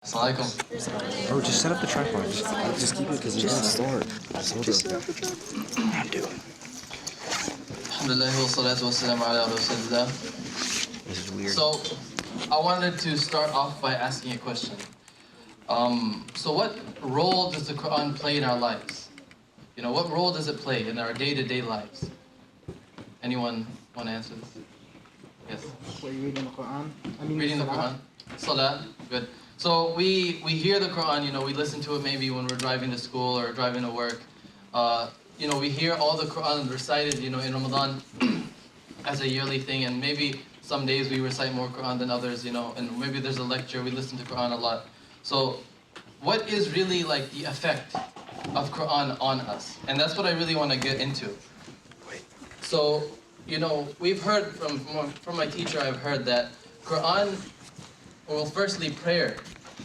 Assalamualaikum. Bro, just set up the tripod. Just keep it because it's gonna start. Just set up the tripod. I'm doing. Alhamdulillah wa salatu wa salam ala rasulillah. This is weird. So, I wanted to start off by asking a question. So what role does the Quran play in our lives? You know, what role does it play in our day-to-day lives? Anyone want to answer this? Yes. What, you reading the Quran? Reading the Quran. Salah. Good. So we hear the Quran, you know, we listen to it maybe when we're driving to school or driving to work. You know, we hear all the Quran recited, you know, in Ramadan as a yearly thing, and maybe some days we recite more Quran than others, you know, and maybe there's a lecture, we listen to Quran a lot. So what is really like the effect of Quran on us? And that's what I really want to get into. So, you know, we've heard from my teacher, I've heard that Quran, well, firstly, prayer.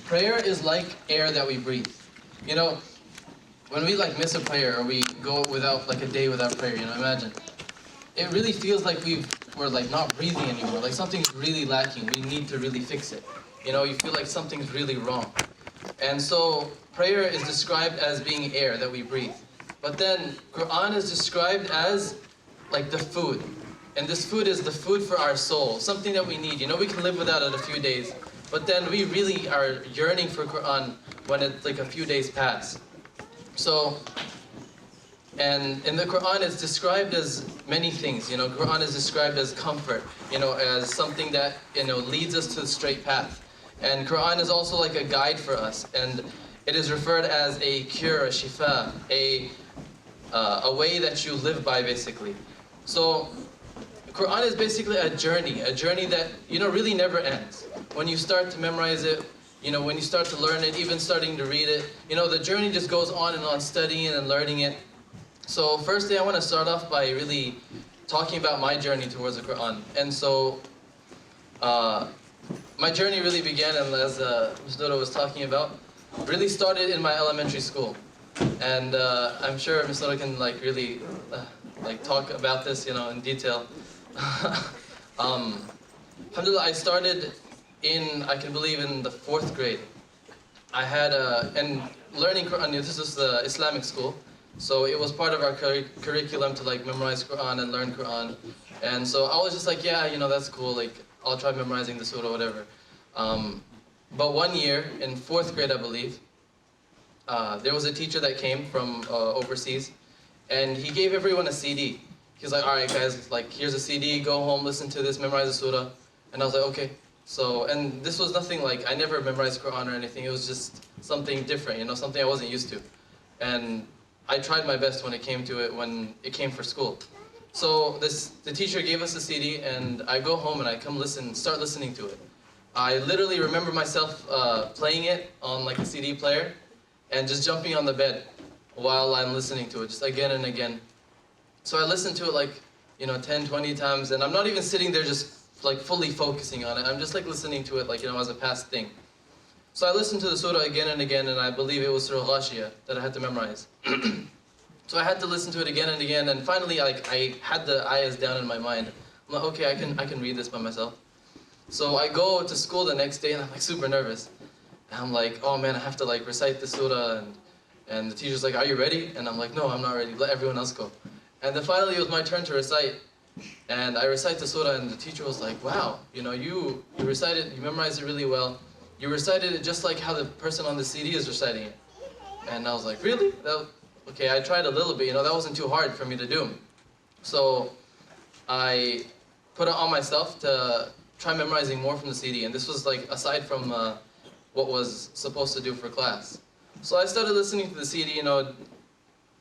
Prayer is like air that we breathe. You know, when we like miss a prayer or we go without like a day without prayer, you know, imagine. It really feels like we're like not breathing anymore. Like something's really lacking. We need to really fix it. You know, you feel like something's really wrong. And so prayer is described as being air that we breathe. But then Quran is described as like the food. And this food is the food for our soul, something that we need. You know, we can live without it a few days, but then we really are yearning for Quran when it's like a few days pass. So, and in the Quran it's described as many things. You know, Quran is described as comfort, you know, as something that, you know, leads us to the straight path. And Quran is also like a guide for us, and it is referred as a cure, a shifa, a way that you live by, basically. So, Quran is basically a journey that, you know, really never ends. When you start to memorize it, you know, when you start to learn it, even starting to read it, you know, the journey just goes on and on, studying and learning it. So firstly, I want to start off by really talking about my journey towards the Quran. And so, my journey really began, and as Ms. Dora was talking about, really started in my elementary school. And I'm sure Ms. Dora can like really like talk about this, you know, in detail. Alhamdulillah, I started I can believe in the 4th grade. I had and learning Quran, this is the Islamic school, so it was part of our curriculum to like memorize Quran and learn Quran. And so I was just like, yeah, you know, that's cool, like I'll try memorizing the surah or whatever. But one year, in 4th grade I believe, there was a teacher that came from overseas, and he gave everyone a CD. He's like, alright guys, like here's a CD, go home, listen to this, memorize the surah. And I was like, okay. So, and this was nothing like, I never memorized Quran or anything, it was just something different, you know, something I wasn't used to. And I tried my best when it came to it, when it came for school. So the teacher gave us a CD, and I go home and I start listening to it. I literally remember myself playing it on like a CD player, and just jumping on the bed while I'm listening to it, just again and again. So I listened to it like, you know, 10, 20 times, and I'm not even sitting there just like fully focusing on it. I'm just like listening to it like, you know, as a past thing. So I listened to the surah again and again, and I believe it was Surah Ghashiyah that I had to memorize. So I had to listen to it again and again, and finally like I had the ayahs down in my mind. I'm like, okay, I can read this by myself. So I go to school the next day, and I'm like super nervous. And I'm like, oh man, I have to like recite the surah, and the teacher's like, are you ready? And I'm like, no, I'm not ready, let everyone else go. And then finally it was my turn to recite, and I recite the surah, and the teacher was like, wow, you know, you recited, you memorized it really well. You recited it just like how the person on the CD is reciting it. And I was like, really? Okay, I tried a little bit, you know, that wasn't too hard for me to do. So I put it on myself to try memorizing more from the CD, and this was like aside from what was supposed to do for class. So I started listening to the CD, you know,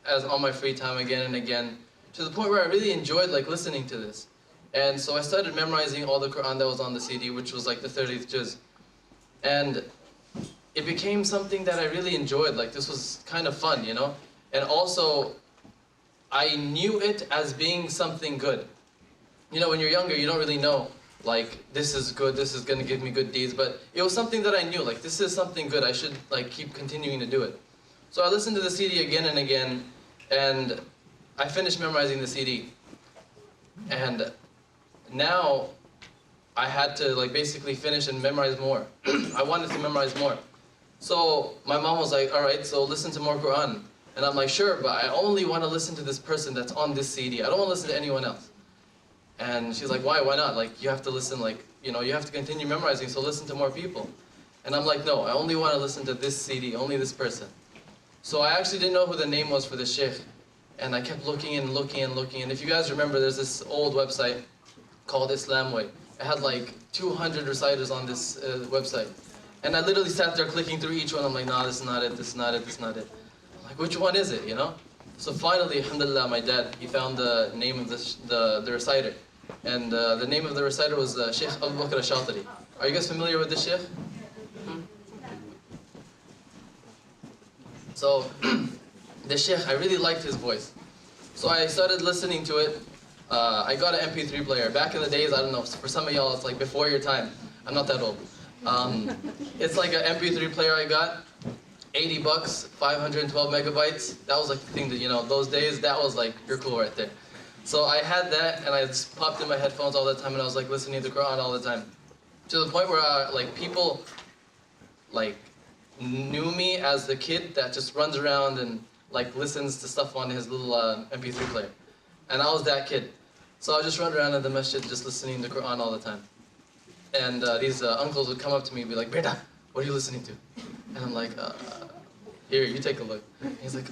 as on my free time again and again, to the point where I really enjoyed like listening to this. And so I started memorizing all the Quran that was on the CD, which was like the 30th juz. And it became something that I really enjoyed, like this was kind of fun, you know? And also, I knew it as being something good. You know, when you're younger, you don't really know, like, this is good, this is going to give me good deeds, but it was something that I knew, like, this is something good, I should, like, keep continuing to do it. So I listened to the CD again and again, and I finished memorizing the CD. And now, I had to, like, basically finish and memorize more. I wanted to memorize more. So my mom was like, all right, so listen to more Quran. And I'm like, sure, but I only want to listen to this person that's on this CD. I don't want to listen to anyone else. And she's like, why not? Like, you have to listen, like, you know, you have to continue memorizing, so listen to more people. And I'm like, no, I only want to listen to this CD, only this person. So I actually didn't know who the name was for the sheikh. And I kept looking and looking and looking. And if you guys remember, there's this old website called Islam Way. It had like 200 reciters on this website. And I literally sat there clicking through each one. I'm like, nah, this is not it, this is not it, this is not it. I'm like, which one is it, you know? So finally, alhamdulillah, my dad, he found the name of the reciter. And the name of the reciter was Sheikh Abu Bakr al-Shatiri. Are you guys familiar with this sheikh? So, the sheikh, I really liked his voice. So I started listening to it. I got an MP3 player. Back in the days, I don't know, for some of y'all, it's like before your time. I'm not that old. It's like an MP3 player I got. 80 bucks, 512 megabytes. That was like the thing that, you know, those days, that was like, you're cool right there. So I had that, and I just popped in my headphones all the time, and I was like listening to the Quran all the time. To the point where like people like knew me as the kid that just runs around and like listens to stuff on his little MP3 player. And I was that kid. So I would just run around in the masjid just listening to the Quran all the time. And these uncles would come up to me and be like, Beta, what are you listening to? And I'm like, here, you take a look. And he's like,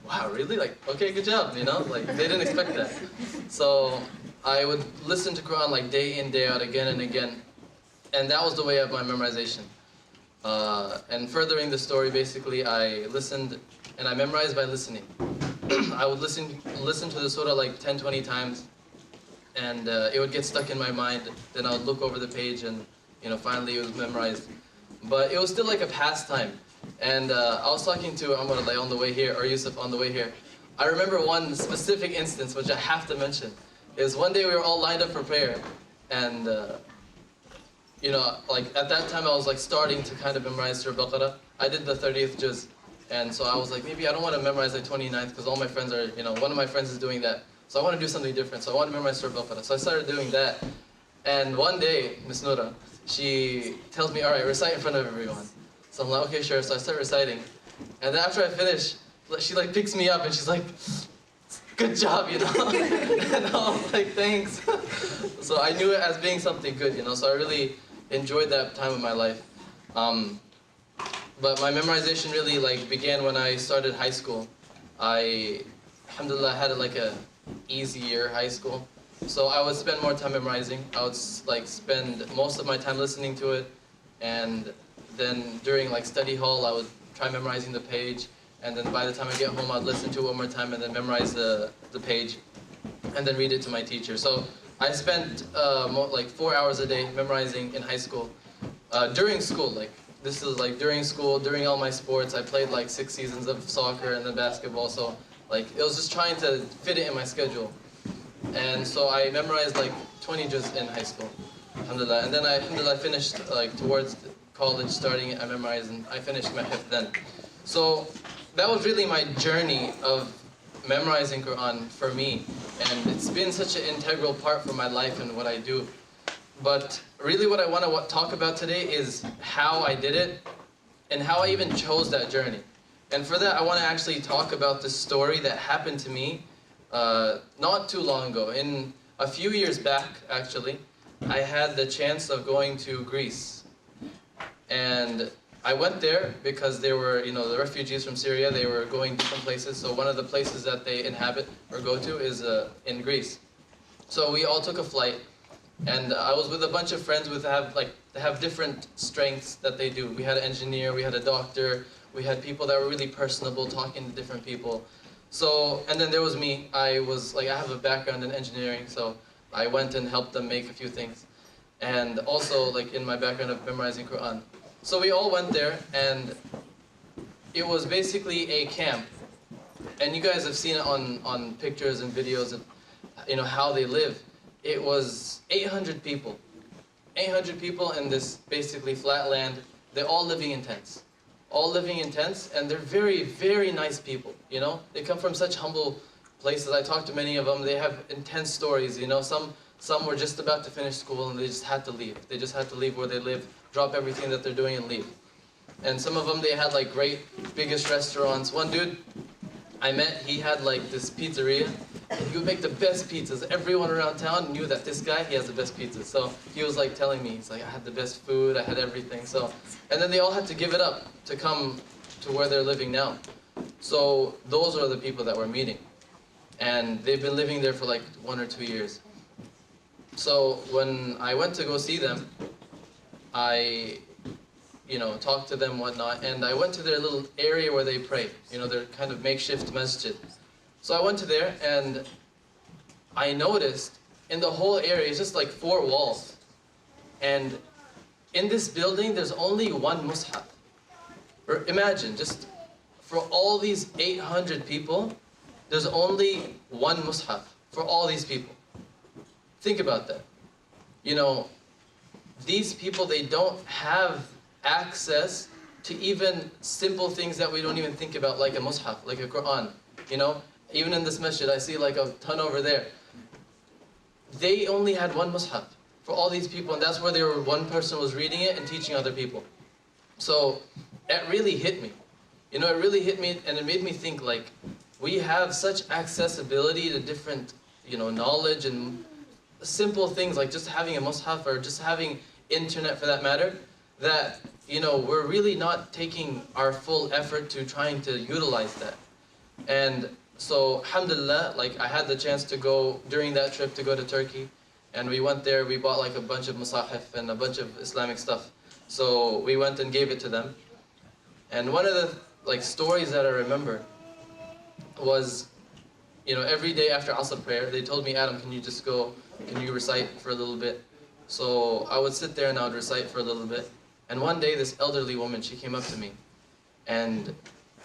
wow, really? Like, okay, good job, you know? Like, they didn't expect that. So I would listen to Quran like day in, day out, again and again. And that was the way of my memorization. And furthering the story, basically, I listened, and I memorized by listening. I would listen to the surah like 10, 20 times, and it would get stuck in my mind. Then I would look over the page, and you know, finally it was memorized. But it was still like a pastime. And I was talking to Amar like on the way here, or Yusuf on the way here. I remember one specific instance, which I have to mention, is one day we were all lined up for prayer, and you know, like at that time I was like starting to kind of memorize Surah Baqarah. I did the 30th juz, and so I was like, maybe I don't want to memorize like 29th because all my friends are, you know, one of my friends is doing that. So I want to do something different. So I want to memorize Surah Baqarah. So I started doing that, and one day Miss Noura, she tells me, all right, recite in front of everyone. So I'm like, okay, sure. So I start reciting, and then after I finish, she like picks me up and she's like, good job, you know. And I was like, thanks. So I knew it as being something good, you know. So I really enjoyed that time of my life. But my memorization really like began when I started high school. I, alhamdulillah, had like a easier high school. So I would spend more time memorizing. I would like spend most of my time listening to it, and then during like study hall, I would try memorizing the page, and then by the time I get home, I'd listen to it one more time and then memorize the page, and then read it to my teacher. So I spent like 4 hours a day memorizing in high school. During school, like this is like during school, during all my sports, I played like 6 seasons of soccer and then basketball. So like it was just trying to fit it in my schedule. And so I memorized like 20 juz in high school, alhamdulillah. And then I, alhamdulillah, finished like towards college starting, I memorized and I finished my hifz then. So that was really my journey of memorizing Quran for me. And it's been such an integral part for my life and what I do. But really what I want to talk about today is how I did it and how I even chose that journey. And for that, I want to actually talk about this story that happened to me not too long ago. In a few years back, actually, I had the chance of going to Greece. And I went there because they were, you know, the refugees from Syria, they were going different places. So one of the places that they inhabit or go to is in Greece. So we all took a flight, and I was with a bunch of friends that have different strengths that they do. We had an engineer, we had a doctor, we had people that were really personable, talking to different people. So, and then there was me. I was like, I have a background in engineering, so I went and helped them make a few things. And also like in my background of memorizing Quran. So we all went there, and it was basically a camp. And you guys have seen it on pictures and videos of, you know, how they live. It was 800 people. 800 people in this basically flat land. They're all living in tents. All living in tents, and they're very, very nice people, you know? They come from such humble places. I talked to many of them. They have intense stories, you know? Some were just about to finish school and they just had to leave. They just had to leave where they live, drop everything that they're doing and leave. And some of them, they had like great, biggest restaurants. One dude I met, he had like this pizzeria. And he would make the best pizzas. Everyone around town knew that this guy, he has the best pizzas. So he was like telling me, he's like, I had the best food, I had everything. So, and then they all had to give it up to come to where they're living now. So those are the people that we're meeting. And they've been living there for like 1 or 2 years. So when I went to go see them, I, talked to them, whatnot, and I went to their little area where they pray. Their kind of makeshift masjid. So I went to there, and I noticed in the whole area, it's just like 4 walls. And in this building, there's only one mushaf. Or imagine, just for all these 800 people, there's only one mushaf for all these people. Think about that. These people, they don't have access to even simple things that we don't even think about, like a mushaf, like a Quran. Even in this masjid, I see like a ton over there. They only had one mushaf for all these people, and that's where one person was reading it and teaching other people. So it really hit me. It really hit me, and it made me think, like, we have such accessibility to different, knowledge and simple things, like just having a mushaf or just having internet for that matter, that, we're really not taking our full effort to trying to utilize that. And so, alhamdulillah, like I had the chance to go, during that trip, to go to Turkey. And we went there, we bought like a bunch of musahif and a bunch of Islamic stuff. So we went and gave it to them. And one of the stories that I remember was, every day after Asr prayer, they told me, Adam, can you recite for a little bit? So I would sit there and I would recite for a little bit. And one day, this elderly woman, she came up to me. And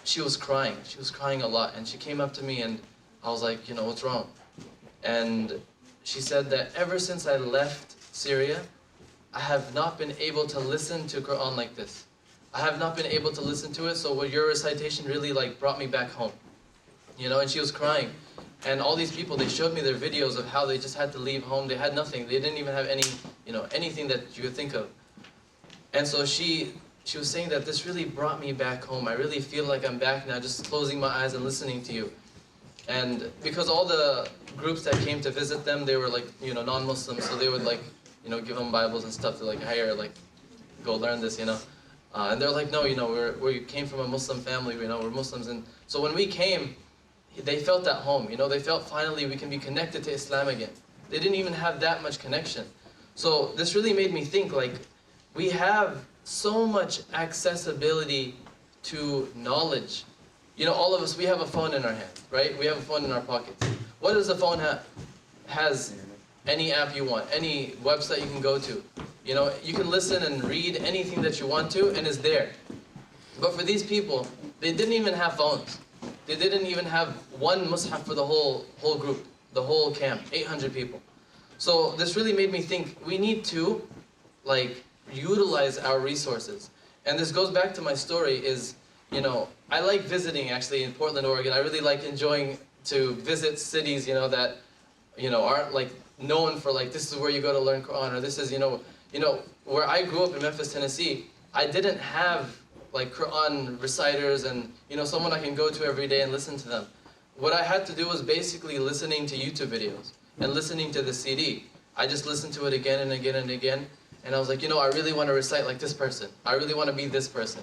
she was crying. She was crying a lot. And she came up to me and I was like, what's wrong? And she said that ever since I left Syria, I have not been able to listen to Quran like this. I have not been able to listen to it, so your recitation really brought me back home. And she was crying. And all these people, they showed me their videos of how they just had to leave home. They had nothing. They didn't even have any, anything that you could think of. And so she was saying that this really brought me back home. I really feel like I'm back now, just closing my eyes and listening to you. And because all the groups that came to visit them, they were non-Muslims, so they would give them Bibles and stuff. They're like, here, go learn this, And they're like, no, we came from a Muslim family, we're Muslims. And so when we came, they felt at home, they felt finally we can be connected to Islam again. They didn't even have that much connection. So this really made me think, we have so much accessibility to knowledge. All of us, we have a phone in our hand, right? We have a phone in our pockets. What does the phone have? Has any app you want, any website you can go to. You can listen and read anything that you want to, and it's there. But for these people, they didn't even have phones. They didn't even have one mushaf for the whole group, the whole camp, 800 people. So this really made me think, we need to, utilize our resources. And this goes back to my story is, I like visiting actually in Portland, Oregon. I really like enjoying to visit cities, that, aren't known for this is where you go to learn Quran, or this is, where I grew up in Memphis, Tennessee, I didn't have Quran reciters and, someone I can go to every day and listen to them. What I had to do was basically listening to YouTube videos and listening to the CD. I just listened to it again and again and again. And I was like, I really want to recite like this person. I really want to be this person.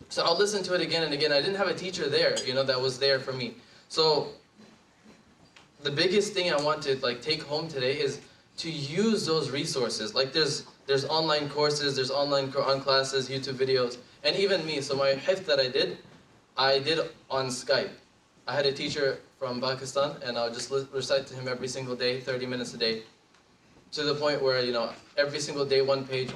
So I'll listen to it again and again. I didn't have a teacher there, that was there for me. So the biggest thing I want to take home today is to use those resources. There's online courses, there's online Quran classes, YouTube videos, and even me. So my hifz that I did on Skype. I had a teacher from Pakistan, and I'll just recite to him every single day, 30 minutes a day, to the point where, every single day, one page.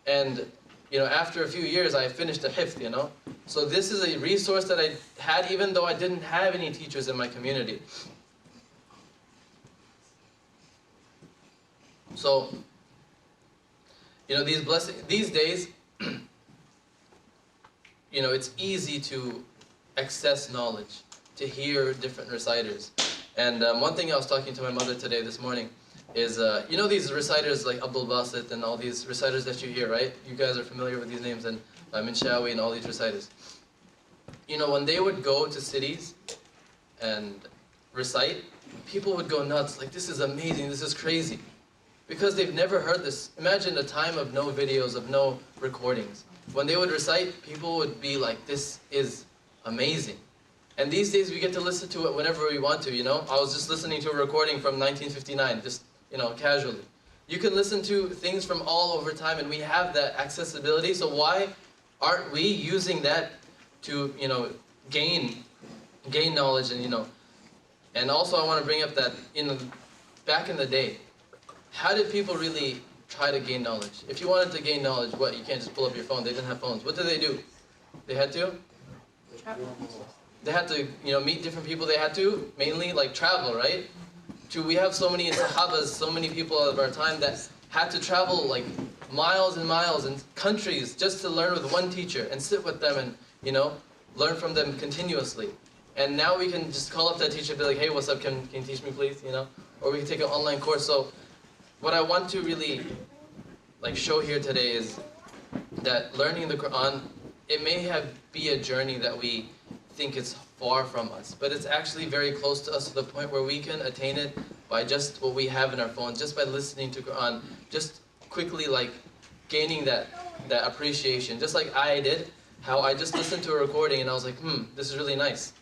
And, after a few years, I finished the hifz, So this is a resource that I had even though I didn't have any teachers in my community. So, these days, it's easy to access knowledge, to hear different reciters. And one thing I was talking to my mother today, this morning, is, you know these reciters like Abdul Basit and all these reciters that you hear, right? You guys are familiar with these names, and Minshawi and all these reciters. You know, when they would go to cities and recite, people would go nuts, like, this is amazing, this is crazy. Because they've never heard this. Imagine a time of no videos, of no recordings. When they would recite, people would be like, this is amazing. And these days we get to listen to it whenever we want to, you know? I was just listening to a recording from 1959, just, you know, casually. You can listen to things from all over time, and we have that accessibility, so why aren't we using that to, you know, gain knowledge, and, you know? And also I want to bring up that back in the day, how did people really try to gain knowledge? If you wanted to gain knowledge, what, you can't just pull up your phone. They didn't have phones. What did they do? They had to? They had to, you know, meet different people. They had to mainly like travel, right? We have so many sahabas, so many people of our time that had to travel like miles and miles and countries just to learn with one teacher and sit with them and, you know, learn from them continuously. And now we can just call up that teacher and be like, hey, what's up, can you teach me please, you know? Or we can take an online course. So what I want to really like show here today is that learning the Quran, it may be a journey that we think is far from us, but it's actually very close to us, to the point where we can attain it by just what we have in our phones, just by listening to Quran, just quickly like gaining that appreciation, just like I did, how I just listened to a recording and I was like, this is really nice.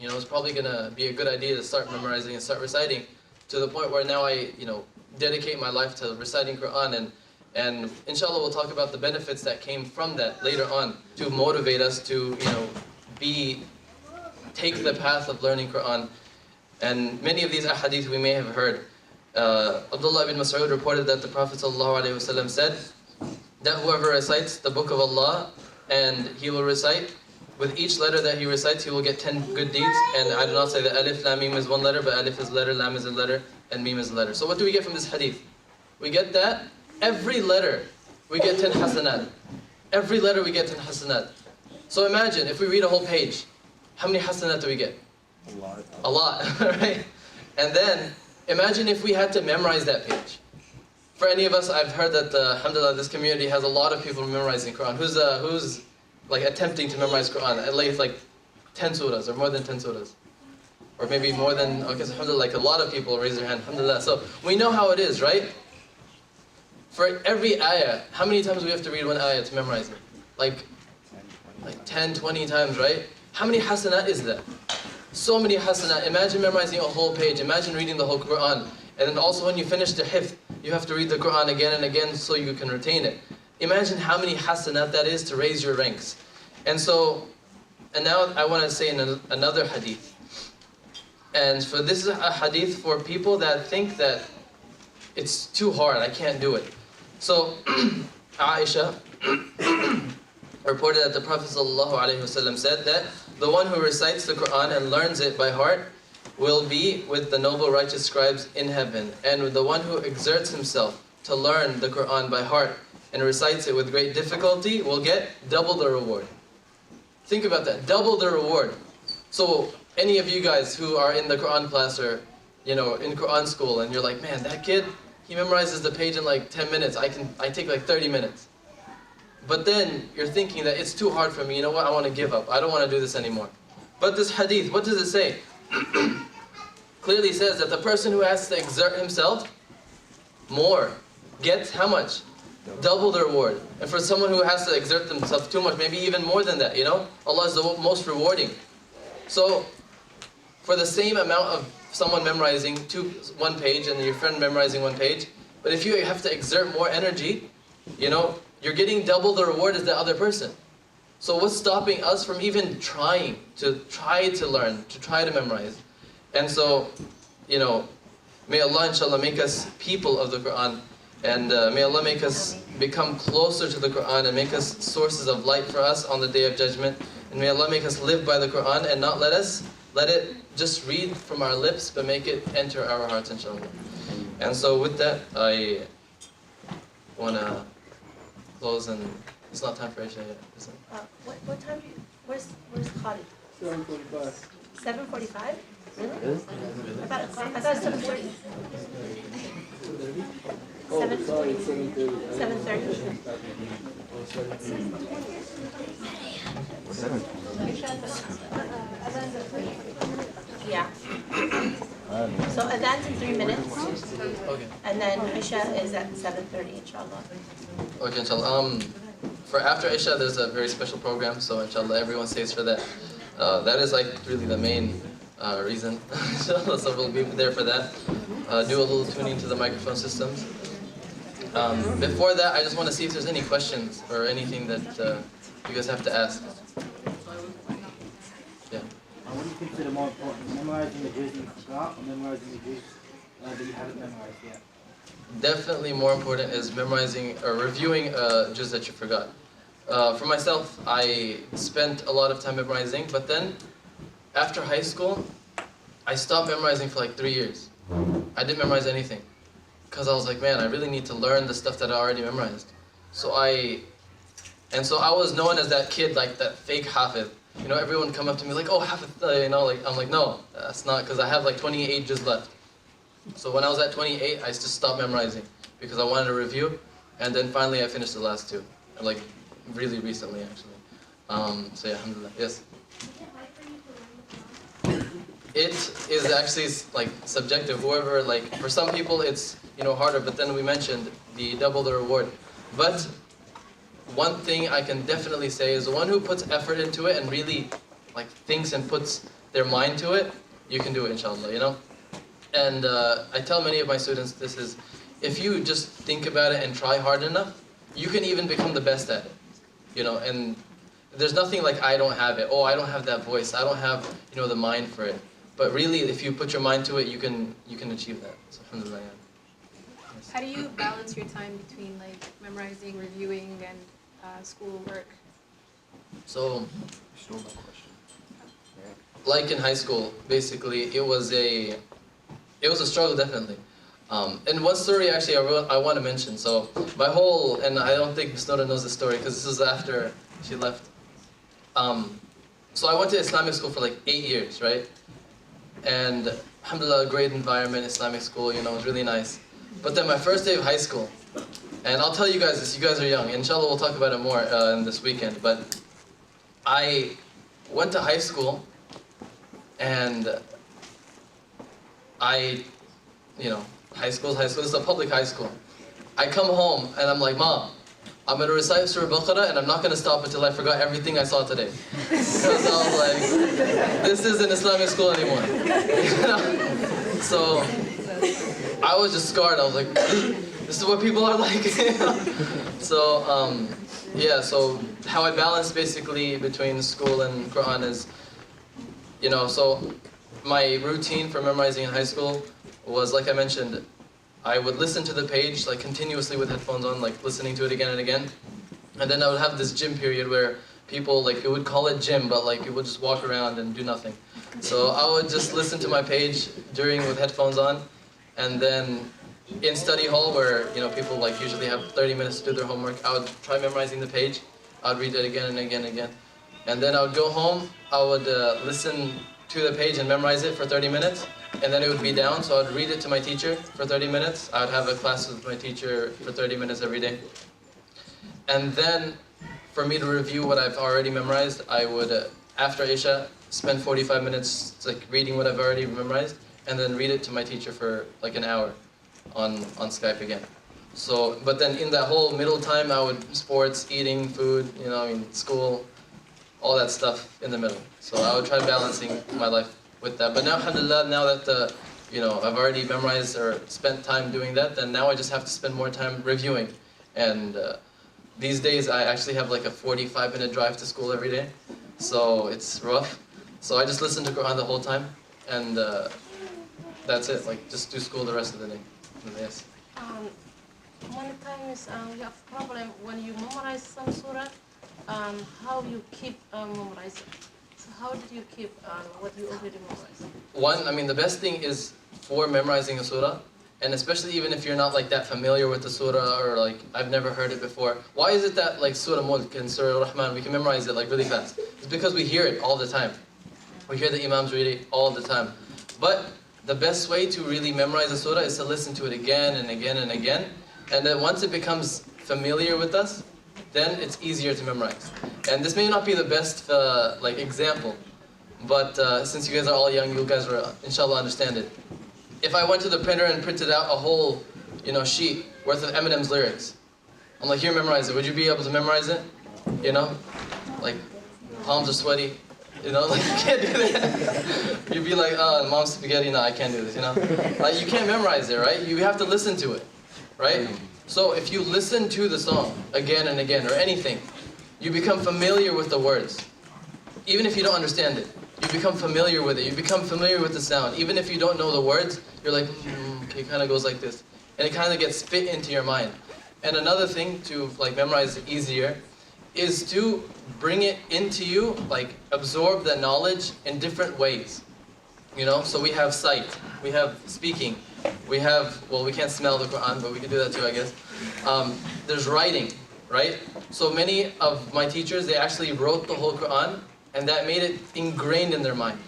You know, it's probably gonna be a good idea to start memorizing and start reciting, to the point where now I, you know, dedicate my life to reciting Quran, and inshallah we'll talk about the benefits that came from that later on, to motivate us to, you know, take the path of learning Quran. And many of these ahadith we may have heard. Abdullah ibn Mas'ud reported that the Prophet ﷺ said that whoever recites the book of Allah, and he will recite, with each letter that he recites, he will get 10 good deeds. And I do not say that alif, lam, mim is one letter, but alif is a letter, lam is a letter, and mim is a letter. So what do we get from this hadith? We get that every letter we get 10 hasanat. Every letter we get 10 hasanat. So imagine if we read a whole page, how many hasanat do we get? A lot. A lot, right? And then imagine if we had to memorize that page. For any of us, I've heard that alhamdulillah, this community has a lot of people memorizing Quran. Who's like attempting to memorize Quran, at least like 10 surahs or more than 10 surahs? Or maybe more than, okay, so alhamdulillah, like a lot of people raise their hand, alhamdulillah. So we know how it is, right? For every ayah, how many times do we have to read one ayah to memorize it? Like 10, 20 times, right? How many hasanat is that? So many hasanat. Imagine memorizing a whole page. Imagine reading the whole Quran. And then also when you finish the hifth, you have to read the Quran again and again so you can retain it. Imagine how many hasanat that is to raise your ranks. And now I want to say another hadith. And so this is a hadith for people that think that it's too hard, I can't do it. So Aisha reported that the Prophet ﷺ said that the one who recites the Quran and learns it by heart will be with the noble righteous scribes in heaven. And the one who exerts himself to learn the Quran by heart and recites it with great difficulty will get double the reward. Think about that, double the reward. So any of you guys who are in the Quran class or, you know, in Quran school, and you're like, man, that kid, he memorizes the page in like 10 minutes. I take like 30 minutes. But then you're thinking that it's too hard for me. You know what? I want to give up. I don't want to do this anymore. But this hadith, what does it say? Clearly says that the person who has to exert himself more gets how much? Double the reward. And for someone who has to exert themselves too much, maybe even more than that, you know? Allah is the most rewarding. So, for the same amount of someone memorizing one page and your friend memorizing one page, but if you have to exert more energy, you know, you're getting double the reward as the other person. So what's stopping us from even trying to learn, to try to memorize? And so, you know, may Allah inshallah make us people of the Quran, and may Allah make us become closer to the Quran and make us sources of light for us on the Day of Judgment. And may Allah make us live by the Quran and not let it just read from our lips, but make it enter our hearts, inshallah. And so with that, I want to close, and it's not time for Isha yet, is it? What time do you, where's Qari? 7:45. 7:45? Really? I thought it was 7:30. 7:30. Yeah. So Adhan's in 3 minutes, Okay. and then Isha is at 7:30, inshallah. Okay, inshallah. For after Isha, there's a very special program, so inshallah everyone stays for that. That is like really the main reason. Inshallah, so we'll be there for that. Do a little tuning to the microphone systems. Before that, I just want to see if there's any questions or anything that you guys have to ask. Yeah. What do you consider more important, memorizing the juz you forgot or memorizing the juz that you haven't memorized yet? Definitely more important is memorizing or reviewing juz that you forgot. For myself, I spent a lot of time memorizing, but then after high school, I stopped memorizing for like 3 years. I didn't memorize anything because I was like, man, I really need to learn the stuff that I already memorized. So I was known as that kid, like that fake hafiz. You know, everyone come up to me like, oh, hafiz, you know, like I'm like, no, that's not, because I have like 28 juz left. So when I was at 28, I just stopped memorizing because I wanted to review, and then finally I finished the last 2, like really recently actually. So yeah, alhamdulillah. Yes. It is actually like subjective. Whoever, like for some people it's, you know, harder, but then we mentioned the double the reward. But one thing I can definitely say is the one who puts effort into it and really like thinks and puts their mind to it, you can do it, inshallah, you know. And I tell many of my students this is, if you just think about it and try hard enough, you can even become the best at it, you know. And there's nothing like I don't have it. Oh, I don't have that voice. I don't have, you know, the mind for it. But really, if you put your mind to it, you can achieve that. So, alhamdulillah. Yes. How do you balance your time between like memorizing, reviewing, and school work? So, like in high school, basically, it was a struggle, definitely. And one story actually I want to mention. So my whole, and I don't think Ms. Noda knows the story because this is after she left. So I went to Islamic school for like 8 years, right? And alhamdulillah, great environment, Islamic school, you know, it was really nice. But then my first day of high school, and I'll tell you guys this, you guys are young, inshallah we'll talk about it more in this weekend, but I went to high school, and you know, high school is high school, this is a public high school. I come home and I'm like, Mom, I'm going to recite Surah Baqarah and I'm not going to stop until I forgot everything I saw today. Because I was like, this isn't Islamic school anymore. You know? So I was just scarred. I was like, this is what people are like. So yeah, so how I balance basically between school and Quran is, you know, so my routine for memorizing in high school was, like I mentioned, I would listen to the page like continuously with headphones on, like listening to it again and again. And then I would have this gym period where people, like, it would call it gym, but like it would just walk around and do nothing. So I would just listen to my page with headphones on. And then in study hall where, you know, people like usually have 30 minutes to do their homework, I would try memorizing the page. I would read it again and again and again. And then I would go home, I would listen to the page and memorize it for 30 minutes. And then it would be down, so I would read it to my teacher for 30 minutes. I would have a class with my teacher for 30 minutes every day. And then, for me to review what I've already memorized, I would, after Isha, spend 45 minutes like reading what I've already memorized, and then read it to my teacher for like an hour on Skype again. So, but then in that whole middle time, I would sports, eating, food, you know, I mean, school, all that stuff in the middle. So I would try balancing my life with that. But now, alhamdulillah, now that you know, I've already memorized or spent time doing that, then now I just have to spend more time reviewing. And these days I actually have like a 45-minute drive to school every day, so it's rough. So I just listen to Quran the whole time, and that's it. Like, just do school the rest of the day. Yes. Many times you have problem when you memorize some surah. How you keep memorizing? So how did you keep what you already memorized? One, I mean, the best thing is for memorizing a surah, and especially even if you're not like that familiar with the surah or like I've never heard it before. Why is it that like Surah Mulk and Surah Rahman we can memorize it like really fast? It's because we hear it all the time. We hear the Imams read it all the time. But the best way to really memorize a surah is to listen to it again and again and again. And then once it becomes familiar with us, then it's easier to memorize. And this may not be the best example, but since you guys are all young, you guys will inshallah understand it. If I went to the printer and printed out a whole sheet worth of Eminem's lyrics, I'm like, here, memorize it. Would you be able to memorize it? Like palms are sweaty. You can't do that. You'd be like, oh, mom's spaghetti, no, I can't do this, Like, you can't memorize it, right? You have to listen to it, right? So if you listen to the song again and again, or anything, you become familiar with the words. Even if you don't understand it, you become familiar with it. You become familiar with the sound. Even if you don't know the words, you're like, okay, it kind of goes like this. And it kind of gets fit into your mind. And another thing to memorize it easier is to bring it into you, absorb that knowledge in different ways. So we have sight, we have speaking, we have, we can't smell the Quran, but we can do that too, I guess. There's writing, right? So many of my teachers, they actually wrote the whole Quran, and that made it ingrained in their mind.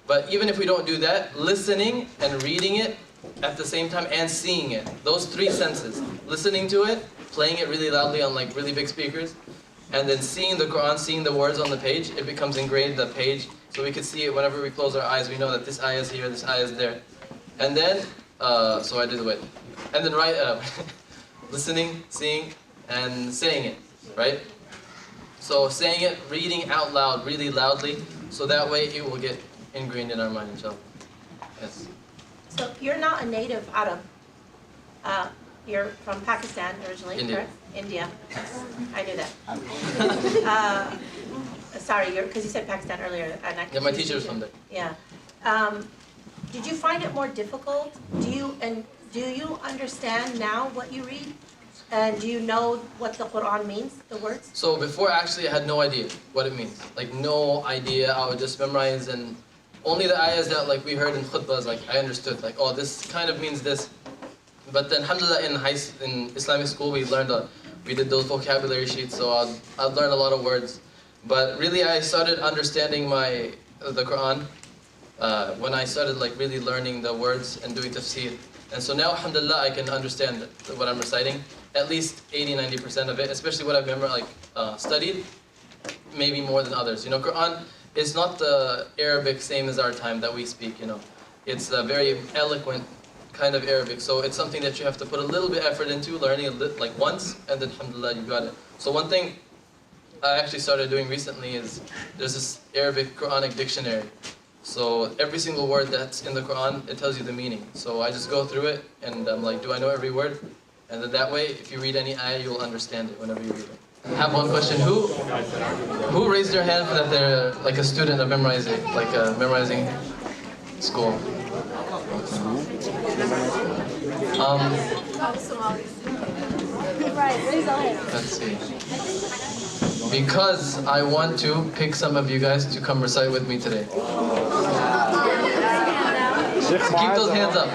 But even if we don't do that, listening and reading it at the same time and seeing it, those three senses, listening to it, playing it really loudly on really big speakers, and then seeing the Quran, seeing the words on the page, it becomes ingrained in the page, so we can see it whenever we close our eyes. We know that this ayah is here, this ayah is there. And then, so I did the way. And then listening, seeing, and saying it, right? So saying it, reading out loud, really loudly, so that way it will get ingrained in our mind, inshallah. Yes. So you're not a native Arab. You're from Pakistan originally, India. correct? India. I knew that. Sorry, because you said Pakistan earlier. And Yeah, my teacher was from there. Yeah. Did you find it more difficult? Do you understand now what you read? And do you know what the Quran means, the words? So before, actually, I had no idea what it means. No idea. I would just memorize, and only the ayahs that we heard in khutbahs, I understood. Oh, this kind of means this. But then, alhamdulillah, in Islamic school, we did those vocabulary sheets, so I'd learn a lot of words. But really, I started understanding the Quran when I started really learning the words and doing tafsir. And so now, alhamdulillah, I can understand what I'm reciting, at least 80-90% of it, especially what I've studied, maybe more than others. Quran is not the Arabic same as our time that we speak. It's a very eloquent kind of Arabic, so it's something that you have to put a little bit effort into, learning once, and then alhamdulillah you got it. So one thing I actually started doing recently is there's this Arabic Quranic dictionary. So every single word that's in the Quran, it tells you the meaning. So I just go through it and I'm like, do I know every word? And then that way, if you read any ayah, you'll understand it whenever you read it. I have one question. Who raised their hand that they're a student of memorizing, memorizing school? Let's see. Because I want to pick some of you guys to come recite with me today. So keep those hands up.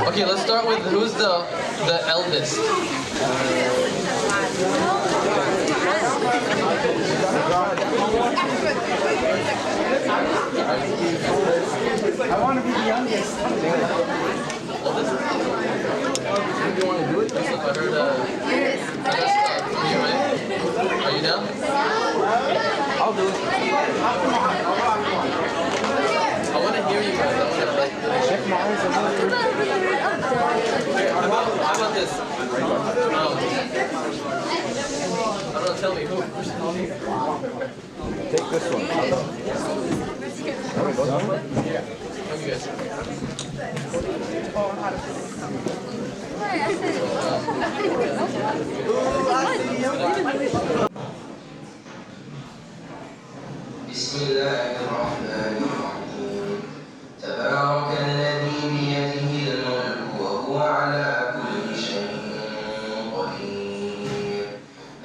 Okay, let's start with who's the eldest. I want to be the youngest. Oldest? You want to do it? I heard you, right? Are you down? I'll do it. I want to hear you guys. I want to Check my eyes. How about this? I don't know, tell me who. Take this one. You guys. بسم الله الرحمن الرحيم تبارك الذي بيده الملك وهو على كل شيء قدير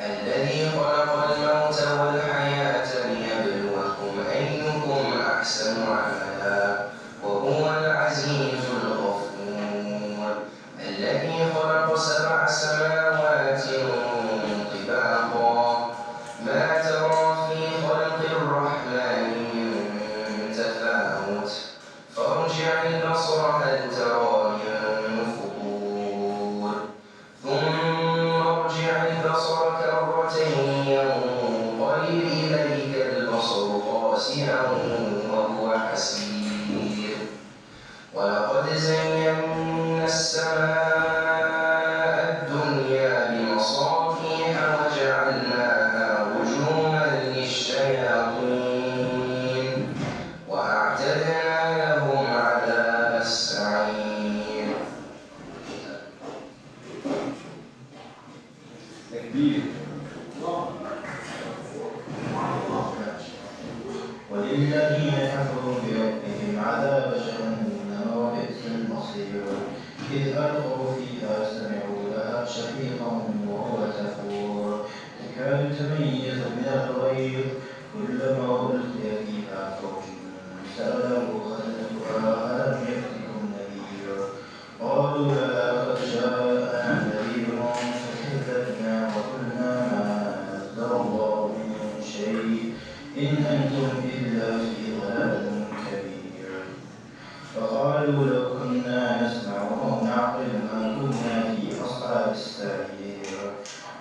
الذي خلق الموت والحياة ليبلوكم أيكم أحسن عملا وللذين كفروا بربهم عذاب جهنم وبئس المصير إذ ألقوا فيها سمعوا لها شهيقا وهو تفور تكاد تميز من الغيظ كلما ألقي فيها فوج سألوا خزنتها ألم يأتكم نذير قالوا بلى قد جاءنا نذير فكذبنا وقلنا ما نزل الله من شيء إن أنتم إلا في ضلال كبير فقالوا لو كنا نسمع أو نعقل ما كنا في أصحاب السعير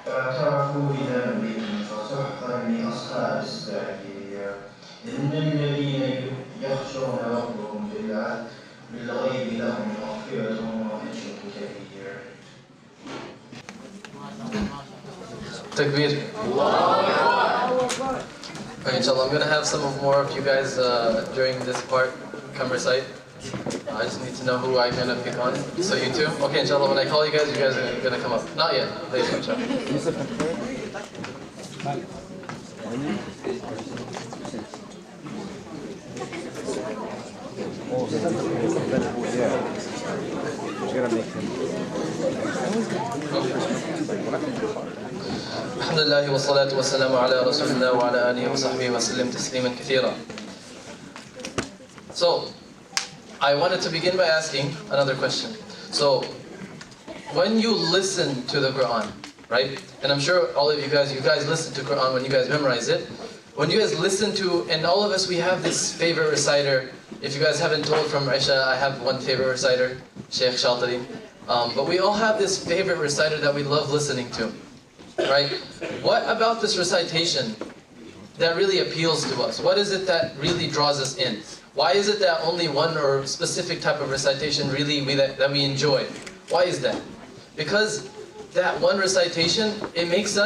فاعترفوا بذنبهم فسحقا لأصحاب السعير إن الذين يخشون ربهم بالغيب لهم مغفرة وأجر كبير. Takbir. Okay, inshallah, I'm going to have some more of you guys during this part come recite. I just need to know who I'm going to pick on. So you two? Okay, inshallah, when I call you guys are going to come up. Not yet. Later, inshallah. الحمد لله والصلاة والسلام على رسول الله وعلى آله وصحبه وسلم تسليما كثيرا. So, I wanted to begin by asking another question. So, when you listen to the Quran, right? And I'm sure all of you guys listen to Quran when you guys memorize it. When you guys listen to, and all of us, we have this favorite reciter. If you guys haven't told from Isha, I have one favorite reciter, Sheikh Shaltari. But we all have this favorite reciter that we love listening to, right? What about this recitation that really appeals to us? What is it that really draws us in? Why is it that only one or specific type of recitation really that we enjoy? Why is that? Because that one recitation, it makes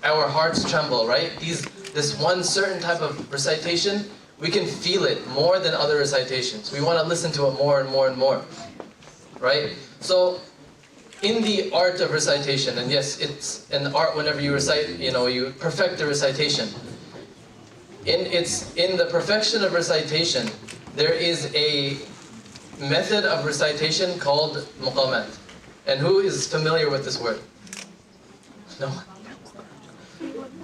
our hearts tremble, right? This one certain type of recitation, we can feel it more than other recitations. We want to listen to it more and more and more, right? So, in the art of recitation, and yes, it's an art whenever you recite, you perfect the recitation. In the perfection of recitation, there is a method of recitation called muqamat. And who is familiar with this word? No?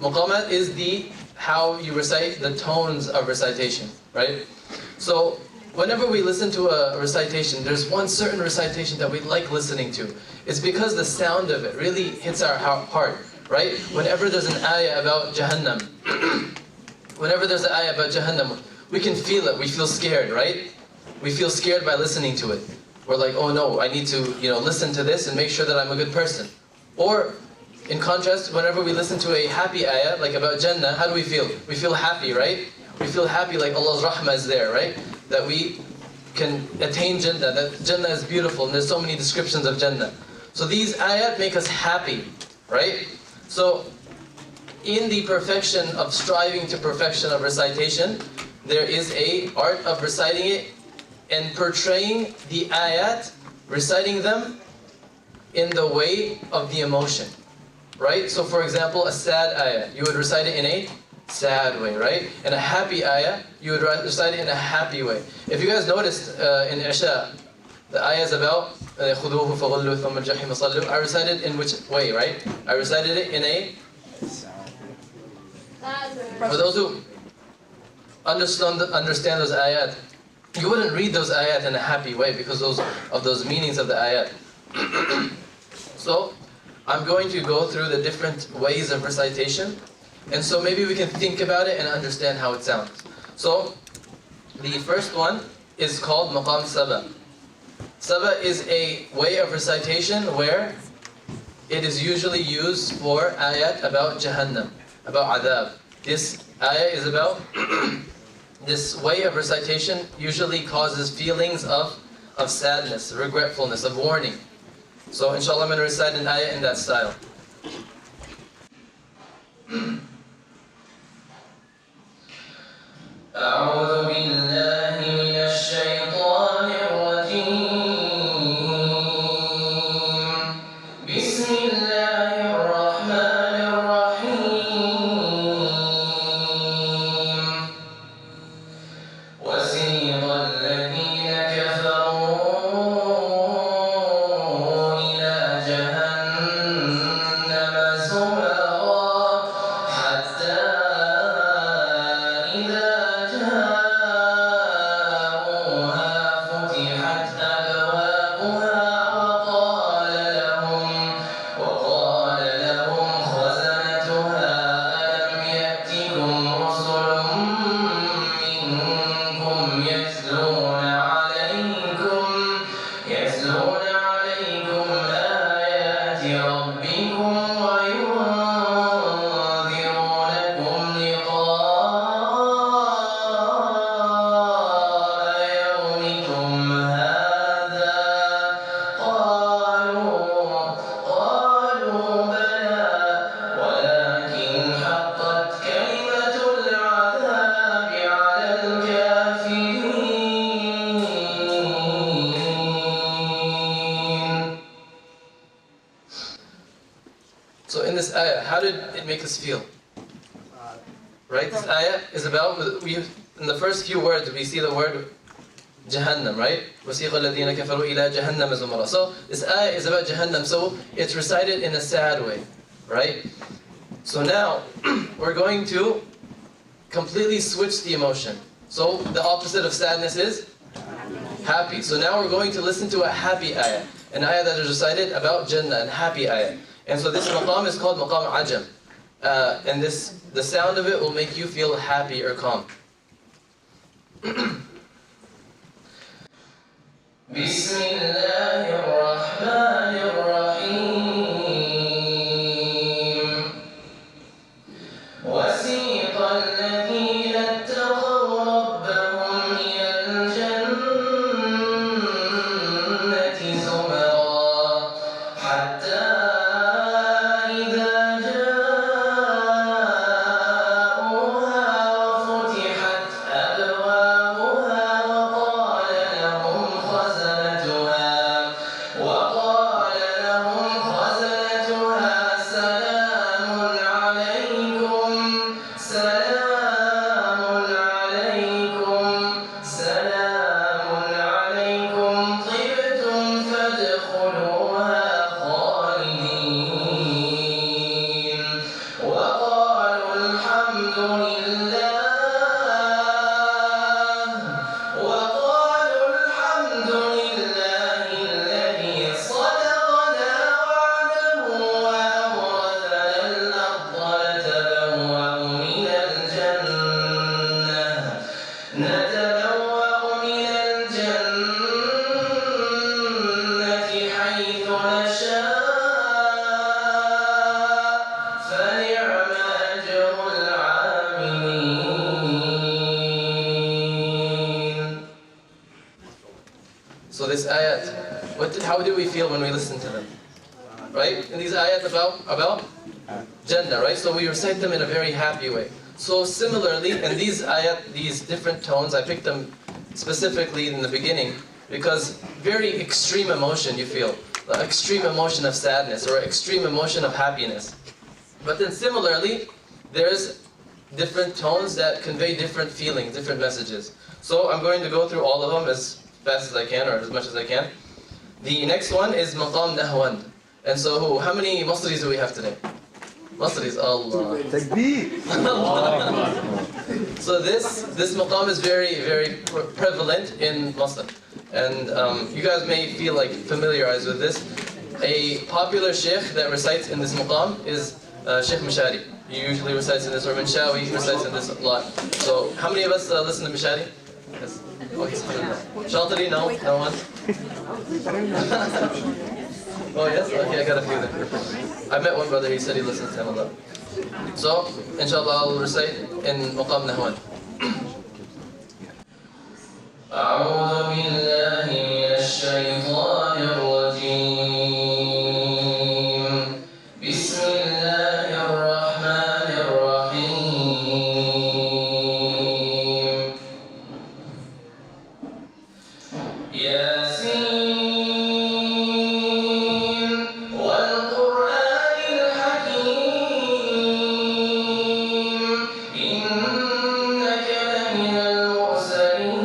Muqamat is how you recite the tones of recitation, right? So, whenever we listen to a recitation, there's one certain recitation that we like listening to. It's because the sound of it really hits our heart, right? Whenever there's an ayah about Jahannam, we can feel it, we feel scared, right? We feel scared by listening to it. We're like, oh no, I need to listen to this and make sure that I'm a good person. Or, in contrast, whenever we listen to a happy ayah, like about Jannah, how do we feel? We feel happy, right? We feel happy like Allah's rahmah is there, right? That we can attain Jannah, that Jannah is beautiful, and there's so many descriptions of Jannah. So these ayat make us happy, right? So, in the perfection of striving to perfection of recitation, there is a art of reciting it and portraying the ayat, reciting them in the way of the emotion, right? So for example, a sad ayah, you would recite it in a sad way, right? In a happy ayah, you would recite it in a happy way. If you guys noticed in Isha, the ayah is about خُذُوهُ فَغُلُّوا ثُمَّ الْجَحِيمَ صَلُّوا. I recited in which way, right? I recited it in a... For those who understand those ayat, you wouldn't read those ayat in a happy way because of those meanings of the ayat. So, I'm going to go through the different ways of recitation, and so maybe we can think about it and understand how it sounds. So, the first one is called maqam saba. Saba is a way of recitation where it is usually used for ayat about Jahannam, about adab. This ayah is about, this way of recitation usually causes feelings of sadness, regretfulness, of warning. So inshallah I'm going to recite an ayah in that style. أعوذ بالله من الشيطان الرجيم بسم الله الرحمن الرحيم ayah, how did it make us feel? Right? This ayah is about, in the first few words, we see the word Jahannam, right? وَسِيقَ الَّذِينَ كَفَرُوا إِلَىٰ جَهَنَّمَ زُمَرًا. So this ayah is about Jahannam, so it's recited in a sad way, right? So now, we're going to completely switch the emotion. So the opposite of sadness is happy. So now we're going to listen to a happy ayah. An ayah that is recited about Jannah, and happy ayah. And so this maqam is called maqam ajam. And the sound of it will make you feel happy or calm. بسم الله الرحمن الرحيم وسيق الذين اتقوا ربهم إلى الجنة زمرا حتى إذا جاءوها وفتحت أبوابها وقال لهم خزنتها سلام عليكم طبتم فادخلوها خالدين وقالوا الحمد لله الذي صدقنا وعده وأورثنا الأرض نتبوأ من الجنة حيث نشاء فنعم أجر العاملين. So this ayat, how do we feel when we listen to them? Right? And these ayat about Jannah, right? So we recite them in a very happy way. So similarly, in these ayat, these different tones, I picked them specifically in the beginning because very extreme emotion you feel. The extreme emotion of sadness or extreme emotion of happiness. But then similarly, there's different tones that convey different feelings, different messages. So I'm going to go through all of them as fast as I can or as much as I can. The next one is maqam nahwan. And so how many Masris do we have today? Masris, Allah. So this maqam is very, very prevalent in Masr. And you guys may feel like familiarized with this. A popular sheikh that recites in this maqam is Sheikh Mashari. He usually recites in this, or Manshawi recites in this a lot. So how many of us listen to Mashari? Yes. Okay, Shatari, no? No one? Oh yes? Okay, I got a few there. I met one brother, he said he listens to him a lot. So, inshallah, I'll recite in Maqam Nahwan. أعوذ بالله من الشيطان الرجيم بسم الله الرحمن الرحيم ياسين والقرآن الحكيم إنك لمن المرسلين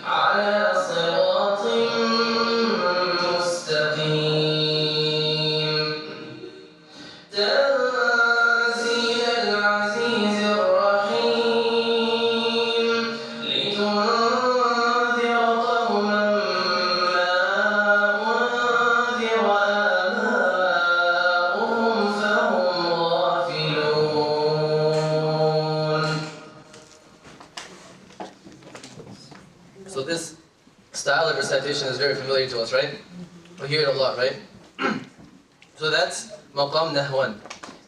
على صراط مستقيم تنزيل العزيز الرحيم لتنذر قوما ما أنذر آباؤهم فهم غافلون. So this style of recitation is very familiar to us, right? We hear it a lot, right? So that's Maqam Nahwan.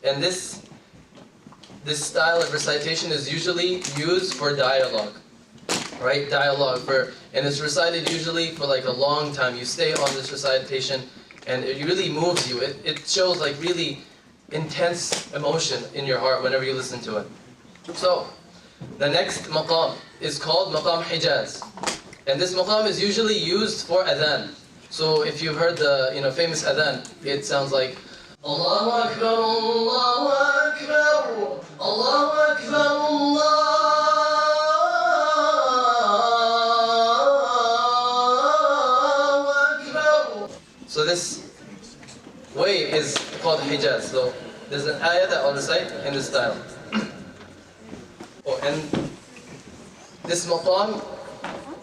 And this style of recitation is usually used for dialogue. Right? Dialogue and it's recited usually for like a long time. You stay on this recitation and it really moves you. It shows like really intense emotion in your heart whenever you listen to it. So the next maqam is called Maqam Hijaz. And this maqam is usually used for adhan. So if you've heard the famous adhan, it sounds like Allahu Akbar, Allahu Akbar, Allahu Akbar, Allahu Akbar. So this way is called Hijaz. So there's an ayah that I'll recite in this style. Oh, and this maqam,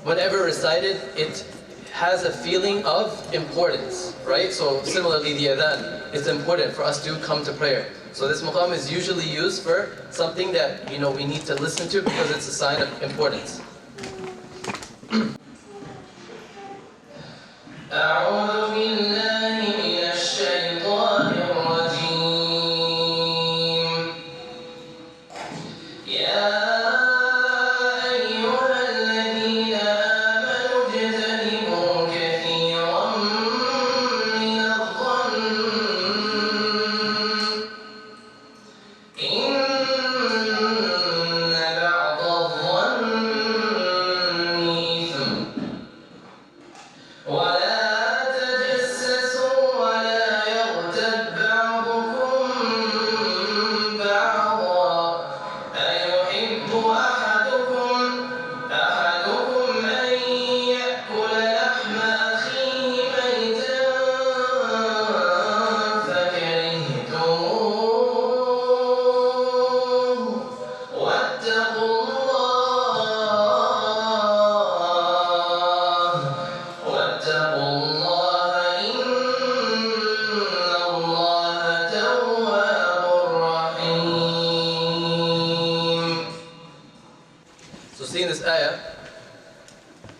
whenever recited, it has a feeling of importance, right? So similarly, the adhan is important for us to come to prayer. So this maqam is usually used for something that we need to listen to because it's a sign of importance. أعوذ بالله من الشيطان الرجيم يا أيها الذين آمنوا اجتنبوا كثيرا من الظن إن بعض الظن إثم ولا تجسسوا ولا يغتب بعضكم بعضا أيحب أحدكم أن يأكل لحم أخيه ميتا فكرهتموه واتقوا الله إن الله تواب رحيم. So seeing this ayah,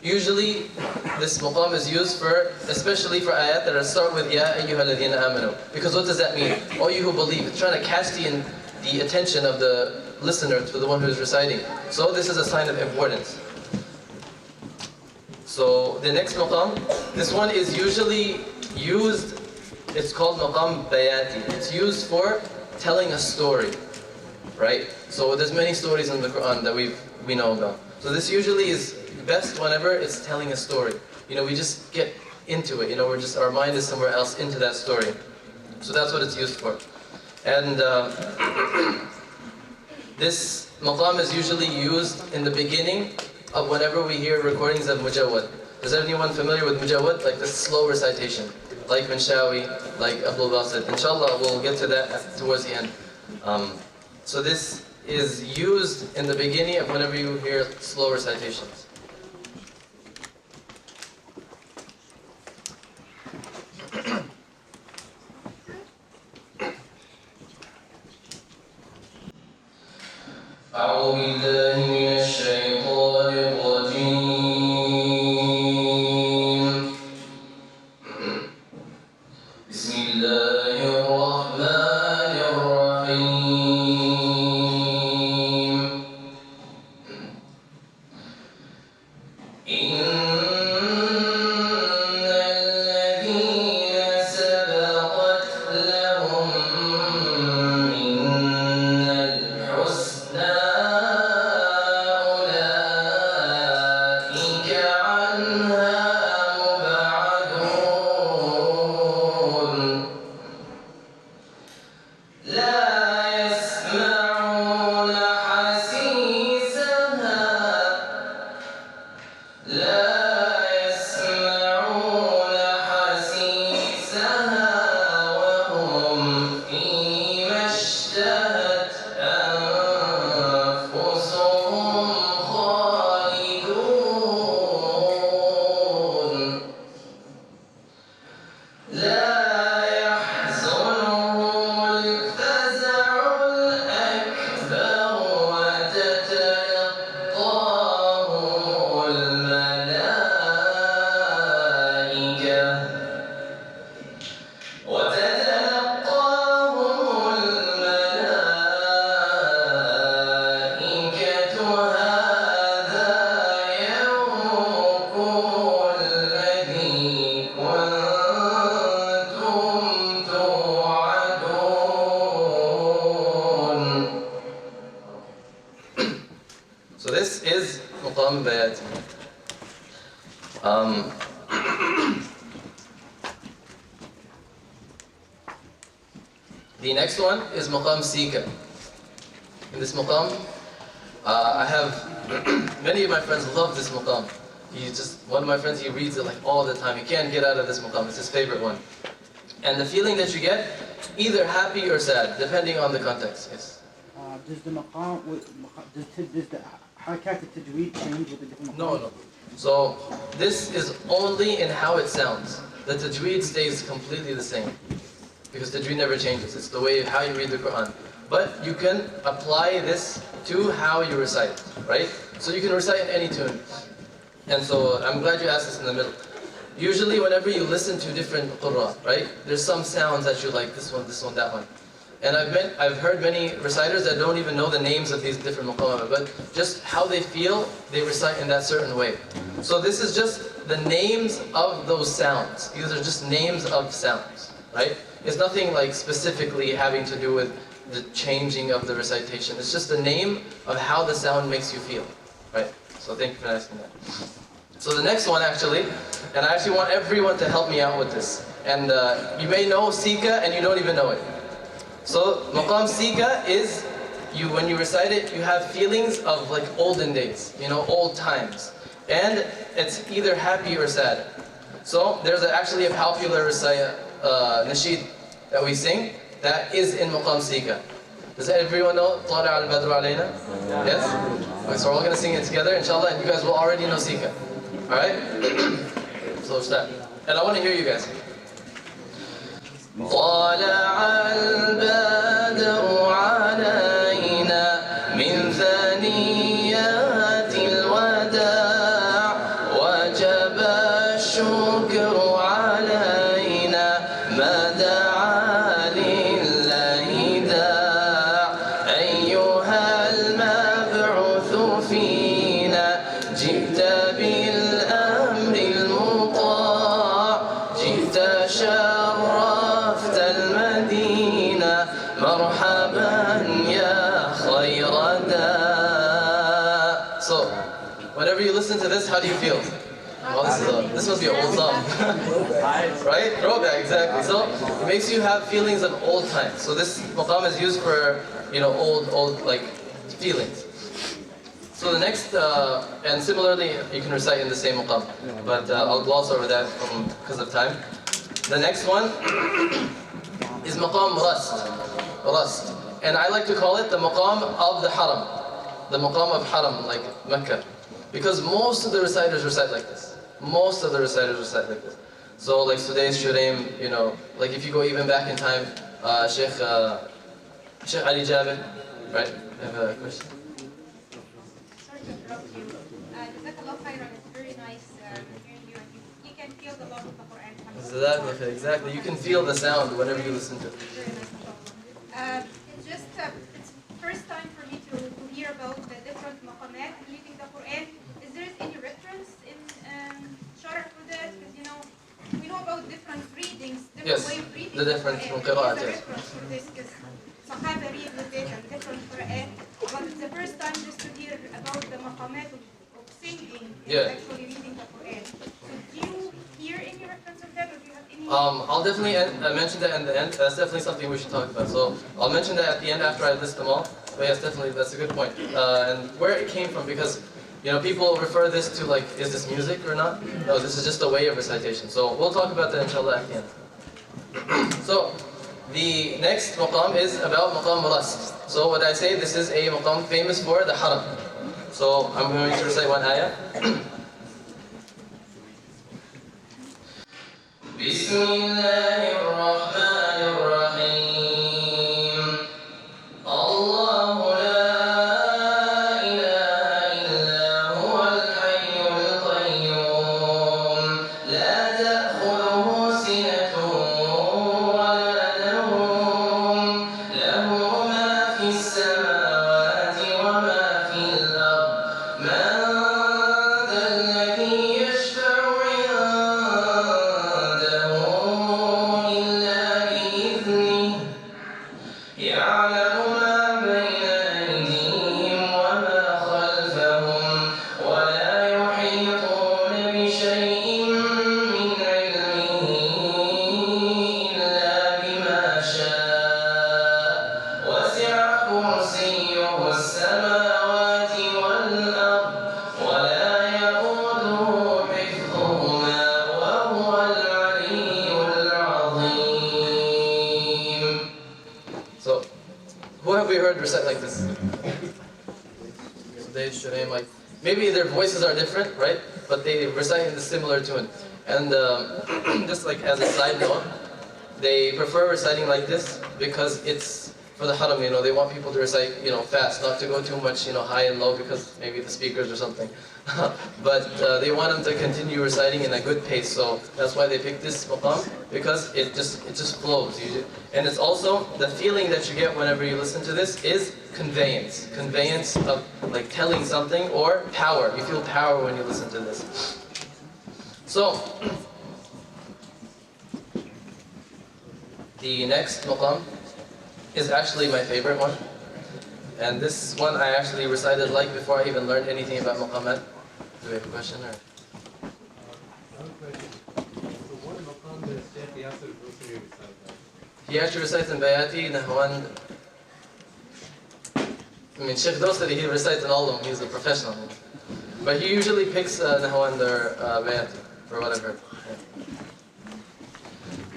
usually this maqam is used for, especially for ayat that start with Ya ayyuha alladhina amanu. Because what does that mean? All you who believe. It's trying to catch the attention of the listener to the one who is reciting. So this is a sign of importance. So the next maqam, this one is usually used, it's called maqam bayati. It's used for telling a story, right? So there's many stories in the Quran that we know about. So this usually is best whenever it's telling a story. We just get into it. Our mind is somewhere else into that story. So that's what it's used for. And this maqam is usually used in the beginning of whenever we hear recordings of mujawwad. Is anyone familiar with mujawwad? Like the slow recitation, like Minshawi, like Abdul Basit. Inshallah, we'll get to that towards the end. So this is used in the beginning of whenever you hear slow recitations. أعوذ بالله من الشيطان الرجيم بسم الله الرحمن الرحيم إن الذين سبقت لهم منا الحسنى أولئك عنها مبعدون لا يسمعون حسيسها وهم فيما اشتهت أنفسهم خالدون لا يحزنهم الفزع الأكبر وتتلقاهم الملائكة هذا يومكم الذي كنتم توعدون. So this is maqam bayati. The next one is maqam sika. In this maqam, I have many of my friends love this maqam. One of my friends, he reads it like all the time. He can't get out of this maqam. It's his favorite one. And the feeling that you get, either happy or sad, depending on the context. Yes. Does the maqam, does the harakat al-tajweed change with the different maqam? No. So this is only in how it sounds. The tajweed stays completely the same. Because tajweed never changes. It's the way how you read the Quran. But you can apply this to how you recite, right? So you can recite in any tune. And so I'm glad you asked this in the middle. Usually whenever you listen to different qurra, right? There's some sounds that you like, this one, that one. And I've heard many reciters that don't even know the names of these different maqamah, but just how they feel, they recite in that certain way. So this is just the names of those sounds. These are just names of sounds, right? It's nothing like specifically having to do with the changing of the recitation. It's just the name of how the sound makes you feel, right? So thank you for asking that. So the next one actually, and I actually want everyone to help me out with this. And you may know Sika and you don't even know it. So maqam Sika is, when you recite it, you have feelings of like olden days, old times. And it's either happy or sad. So there's actually a popular nasheed that we sing that is in maqam Sika. Does everyone know طَلَعَ الْبَدْرُ عَلَيْنَا? Yes? Okay, so we're all going to sing it together, inshallah, and you guys will already know Sika. Alright? So start. And I want to hear you guys. طَلَعَ الْبَدْرُ عَلَيْنَا مِنْ ثَنِيَّاتِ الْوَدَاعِ وَجَبَ الشُّكْرُ عَلَيْنَا مَا دَعَا لِلَّهِ دَاعٍ أَيُّهَا الْمَبْعُوثُ فِينَا جِئْتَ بِالْأَمْرِ الْمُطَاعِ جِئْتَ شَرَّفْتَ الْمَدِينَةَ مَرْحَبًا يَا خَيْرَ دَاعٍ. So, whenever you listen to this, how do you feel? Oh, this must be an old song. Right? Throwback, exactly. So, it makes you have feelings of old times. So this maqam is used for, old like, feelings. So the next, and similarly, you can recite in the same maqam. But I'll gloss over that because of time. The next one is maqam Rast. And I like to call it the maqam of the haram. The maqam of haram, like Mecca. Because most of the reciters recite like this. So like Sudais Shuraim, like if you go even back in time, Sheikh Ali Jabir, right? You have a question? Sorry to interrupt you. Jazakallah khairan. It's very nice hearing you. You can feel the love of the Quran. Exactly. You can feel the sound whenever you listen to it. Very nice, mashallah. It's just it's first time for me to hear about the different maqamat in reading the Quran. Is there any reference in Shara for that? Because we know about different readings, different way of reading the different Quran. qira'at, Is there a yes. reference for this? Because Sahaba read with it and different Quran. But it's the first time just to hear about the maqamat of singing and actually reading the Quran. So do you hear any reference of that, or do you have any? I'll definitely mention that in the end. That's definitely something we should talk about. So I'll mention that at the end after I list them all. But yes, definitely, that's a good point. And where it came from, because people refer this to like, is this music or not? No, this is just a way of recitation. So we'll talk about that inshallah at the end. So the next maqam is about maqam Rast. So what I say, this is a maqam famous for the haram. So I'm going to recite one ayah. بسم الله الرحمن الرحيم الله لا إله إلا هو الحي القيوم لا تأخذه سنة ولا نوم له ما في السماوات وما في الأرض من ذا الذي يشفع عنده إلا Like maybe their voices are different, right? But they recite in a similar tune. And just like as a side note, they prefer reciting like this because it's for the haram, they want people to recite, fast, not to go too much, high and low because maybe the speakers or something. But they want them to continue reciting in a good pace, so that's why they pick this maqam, because it just flows. And it's also, the feeling that you get whenever you listen to this is conveyance of like telling something, or power. You feel power when you listen to this. So, the next maqam is actually my favorite one. And this one I actually recited like before I even learned anything about maqamat. Do we have a question? Or? He actually recites in Bayati, Nahwan. I mean, Sheikh Dosari, he recites in all of them. He's a professional. But he usually picks Nahwan or Bayati, or whatever. Yeah.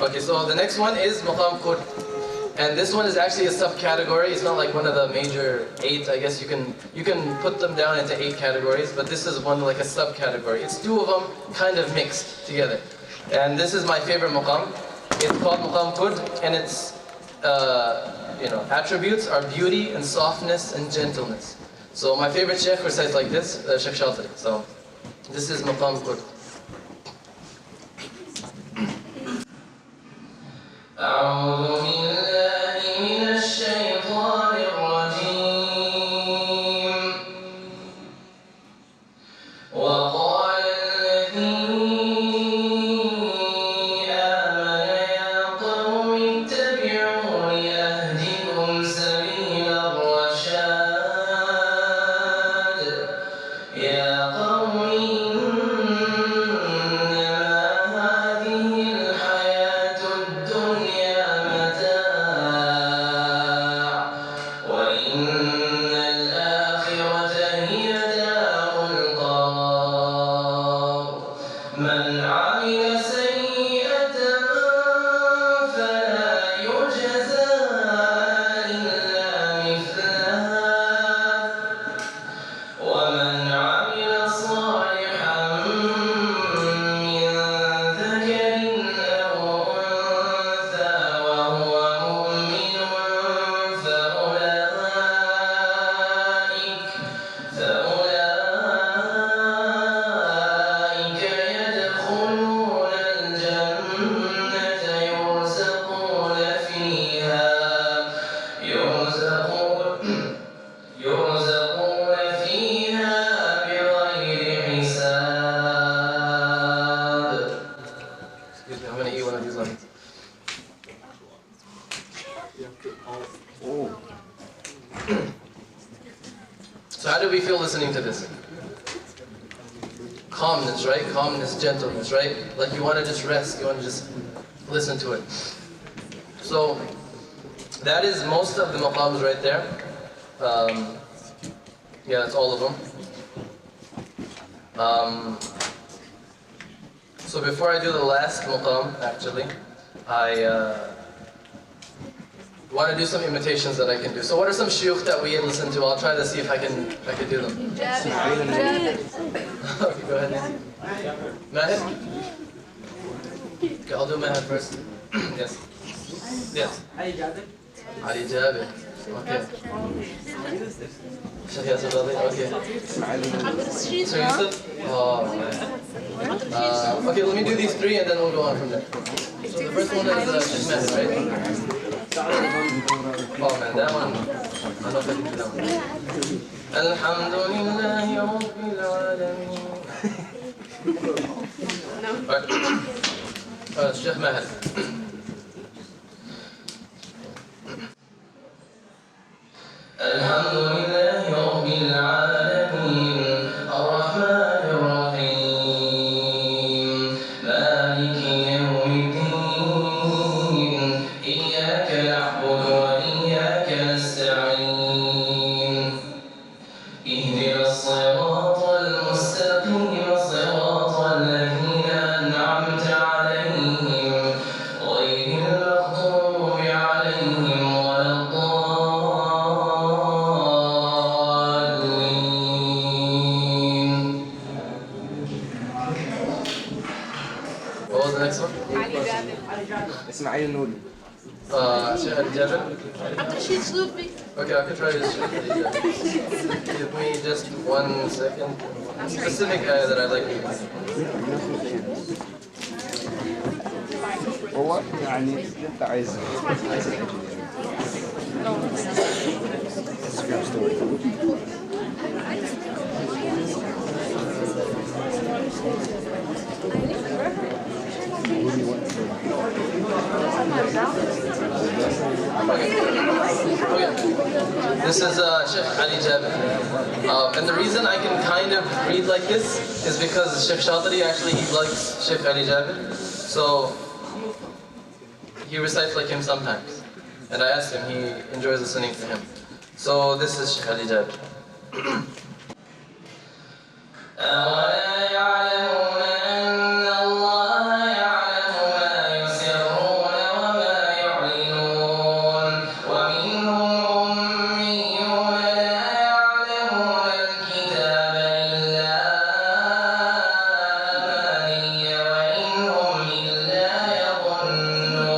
Okay, so the next one is Maqam Qud. And this one is actually a subcategory. It's not like one of the major 8. I guess you can put them down into 8 categories, but this is one like a subcategory. It's 2 of them kind of mixed together. And this is my favorite maqam. It's called Maqam Qud, and its attributes are beauty and softness and gentleness. So my favorite sheikh recites like this, Sheikh Shatri. So this is Maqam Qud. أعوذ بالله من الشيطان الرجيم وقال الذي آمن يا قوم اتبعون أهدكم سبيل الرشاد يا قوم So how do we feel listening to this? Calmness, right? Calmness, gentleness, right? Like you want to just rest, you want to just listen to it. So that is most of the maqams right there. Yeah, that's all of them. So before I do the last maqam, actually, I want to do some imitations that I can do. So what are some shuyukh that we listen to? I'll try to see if I can do them. Okay, go ahead, Nancy. Mahid? Okay, I'll do Mahid first. Yes. Yes. Ali Jabir. Okay. Sheikh Yasir Radi. Okay. Sir Yusuf? Oh, man. Okay, let me do these 3 and then we'll go on from there. So the first one is Sheikh Mahid, right? Oh man, that one. I don't know if I can do that one. Alhamdulillahi Rabbil Alameen. Alright. Sheikh Mahid. Alhamdulillahi Rabbil Alameen. Ar-Rahmanir Rahim. Maliki Yawmiddin. Iyyaka na'budu wa iyyaka nasta'in. Ihdina as-siratal mustaqim, siratal ladzina an'amta 'alayhim, ghayril maghdubi 'alayhim waladdallin. اسماعيل النوري. Sheikh Ali Jabir? عبد الرشيد صوفي. Okay, I can try this. Give me just 1 second. Specific ayah that I like. هو يعني انت عايز Instagram story. This is Sheikh Ali Jabir. And the reason I can kind of read like this is because Sheikh Shatari actually he likes Sheikh Ali Jabir. So he recites like him sometimes. And I asked him, he enjoys listening to him. So this is Sheikh Ali Jabir. أولا يعلمون أن الله يعلم ما يسرون وما يعلنون ومنهم أميون لا يعلمون الكتاب إلا أماني وإن هم إلا يظنون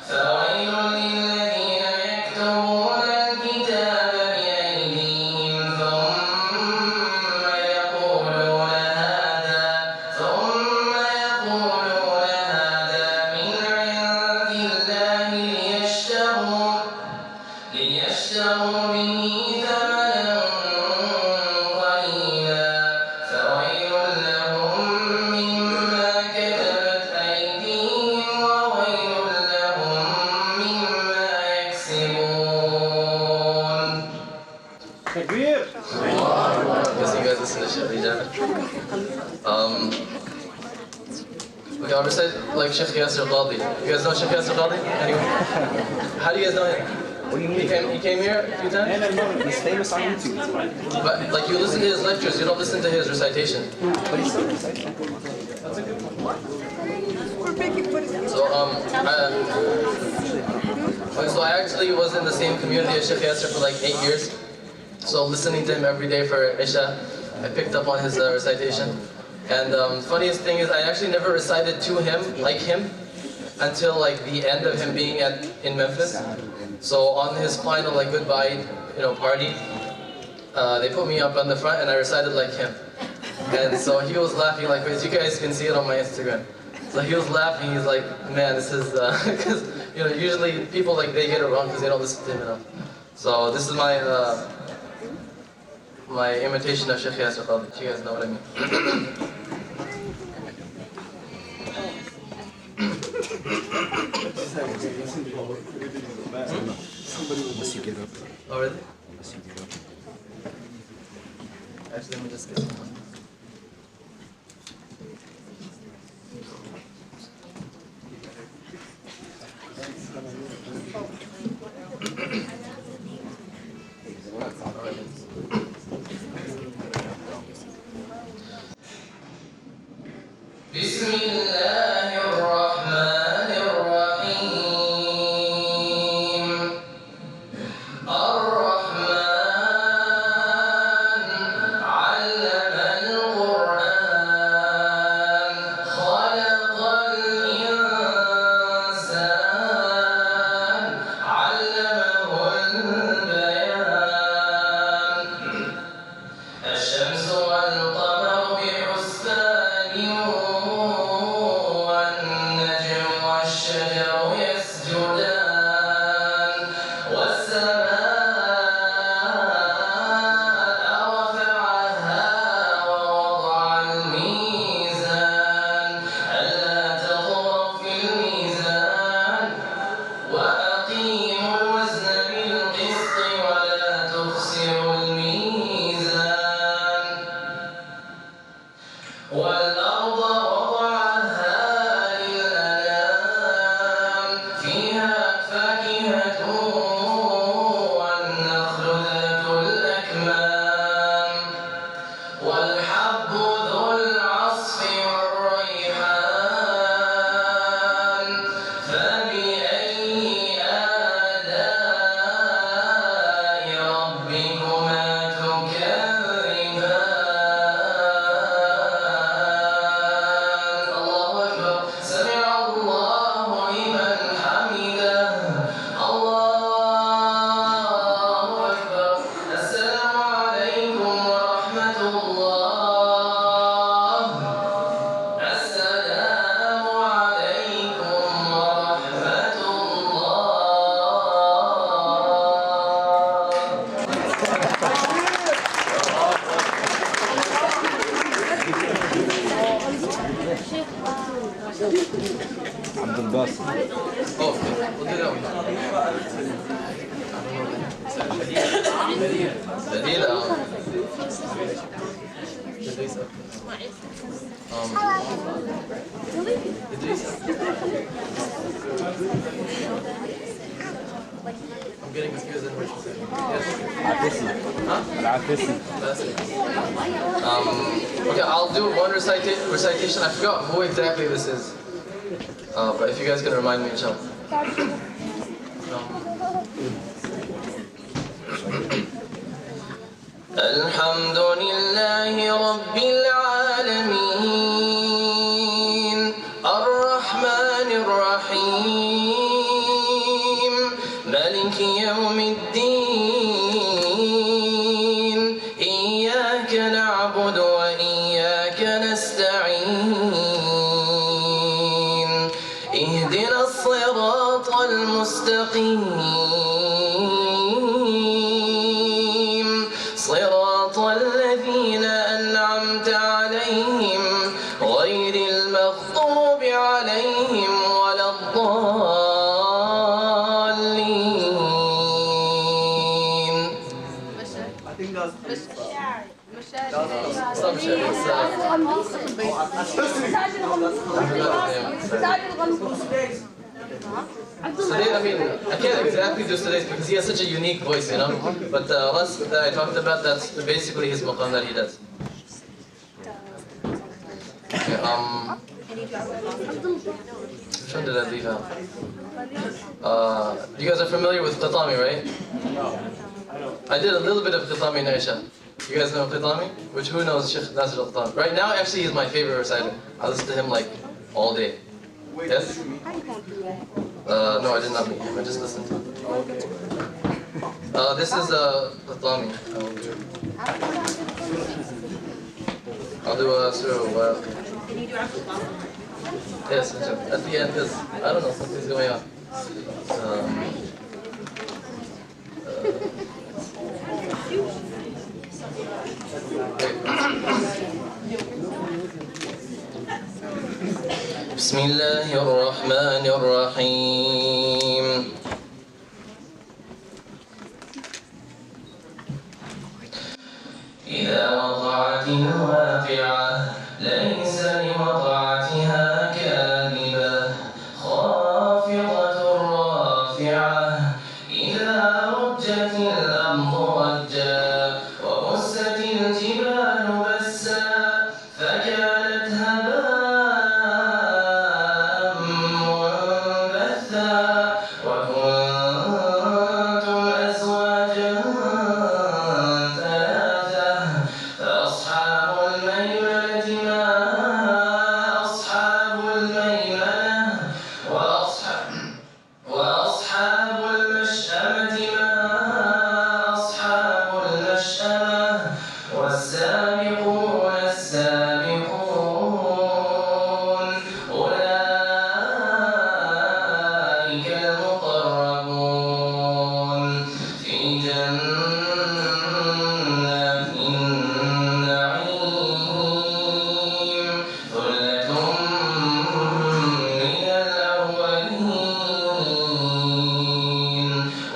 فويل للذين يكتبون الكتاب بأيديهم ثم يقولون هذا من عند الله ليشتروا به ثمنا قليلا فويل لهم مما كتبت أيديهم وويل لهم مما يكسبون. تكبير. Guess you guys listen to Sheikh Ali Jabir. Okay, I'll recite like Sheikh Yasir Qadi. You guys know Sheikh Yasir Qadi? Anyone? How do you guys know him? What do you He mean? came here a few times? He's famous on YouTube. But like you listen to his lectures, you don't listen to his recitation. But he's still recites. So I actually was in the same community as Sheikh Yasir for like 8 years. So listening to him every day for Isha, I picked up on his recitation. And funniest thing is I actually never recited to him, like him, until like the end of him being in Memphis. So on his final like goodbye, party, they put me up on the front and I recited like him. And so he was laughing like crazy. You guys can see it on my Instagram. So he was laughing. He's like, man, this is because usually people like they get it wrong because they don't listen to him enough. So this is my my imitation of Sheikh Yasir Qadi. You guys know what I mean. Unless you get up. Oh really? Unless you get up. Actually, let me just get some. بسم الله الرحمن الرحيم الرحمن علم القرآن خلق الإنسان علمه البيان الشمس والقمر بحسبان الباسط. Oh, okay. We'll do that one. Dalila. Idrisa. I'm getting confused in what you said. Yes. عكسي. Huh? العكسي. That's it. Okay, I'll do one recitation. I forgot who exactly this is. But if you guys can remind me, inshallah. الحمد لله رب العالمين الرحمن الرحيم مالك يوم الدين إياك نعبد وإياك نستعين اهدنا الصراط المستقيم صراط الذين أنعمت عليهم غير المغضوب عليهم ولا الضالين. I think that's Stop sharing. Today, I mean, I can't exactly do today's because he has such a unique voice, you know. But last that I talked about, that's basically his maqam that he does. Okay, which one did I leave out? You guys are familiar with Qatami, right? I did a little bit of Qatami in Aisha. You guys know Qatami? Who knows Sheikh Nasir al-Qatami? Right now, actually, he's my favorite reciter. I listen to him like all day. Yes? No, I did not meet him. I just listened to him. This is Qatami. I'll do a surah. Yes, at the end, because I don't know, something's going on. بسم الله الرحمن الرحيم إذا وقعت الواقعة ليس لوقعتها كاذبة خافضة رافعة إذا رجت الأرض رجا وبست الجبال بسا فكانت هباء منبثا وكنتم أزواجا ثلاثة فأصحاب الميمنة ما أصحاب الميمنة وأصحاب المشأمة ما أصحاب المشأمة والسابقون السابقون أولئك المقربون في جنات النعيم ثلة من الأولين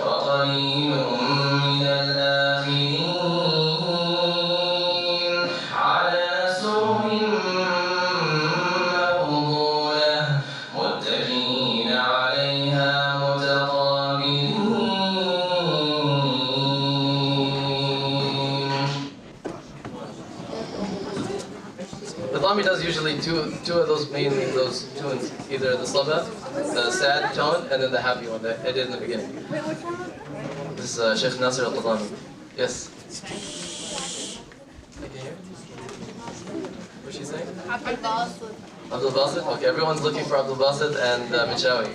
وقليل من الآخرين على سرر موضونة متكئين عليها متقابلين. The Lami does usually two of those mainly those tunes, either the slaba, the sad tone, and then the happy one that I did in the beginning. This is Sheikh Nasir al-Qatami. Yes. I can hear. What's she saying? Abdul Basit? Okay, everyone's looking for Abdul Basit and Michawi.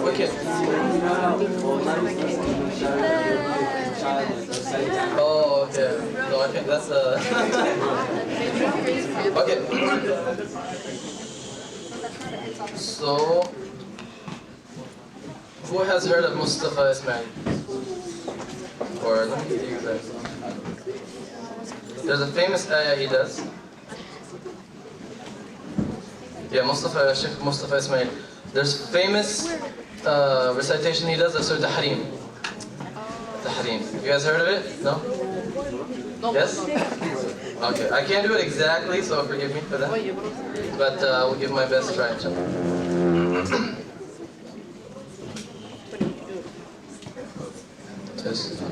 What kid? Oh, okay. No, I think that's okay. So, who has heard of Mustafa Ismail? Or let me give you guys. There's a famous ayah he does. Yeah, Sheikh Mustafa Ismail. There's famous recitation he does of Surah Tahrim. Tahrim. You guys heard of it? No? Yes? Okay, I can't do it exactly, so forgive me for that. But I will give my best try, inshallah. Yes.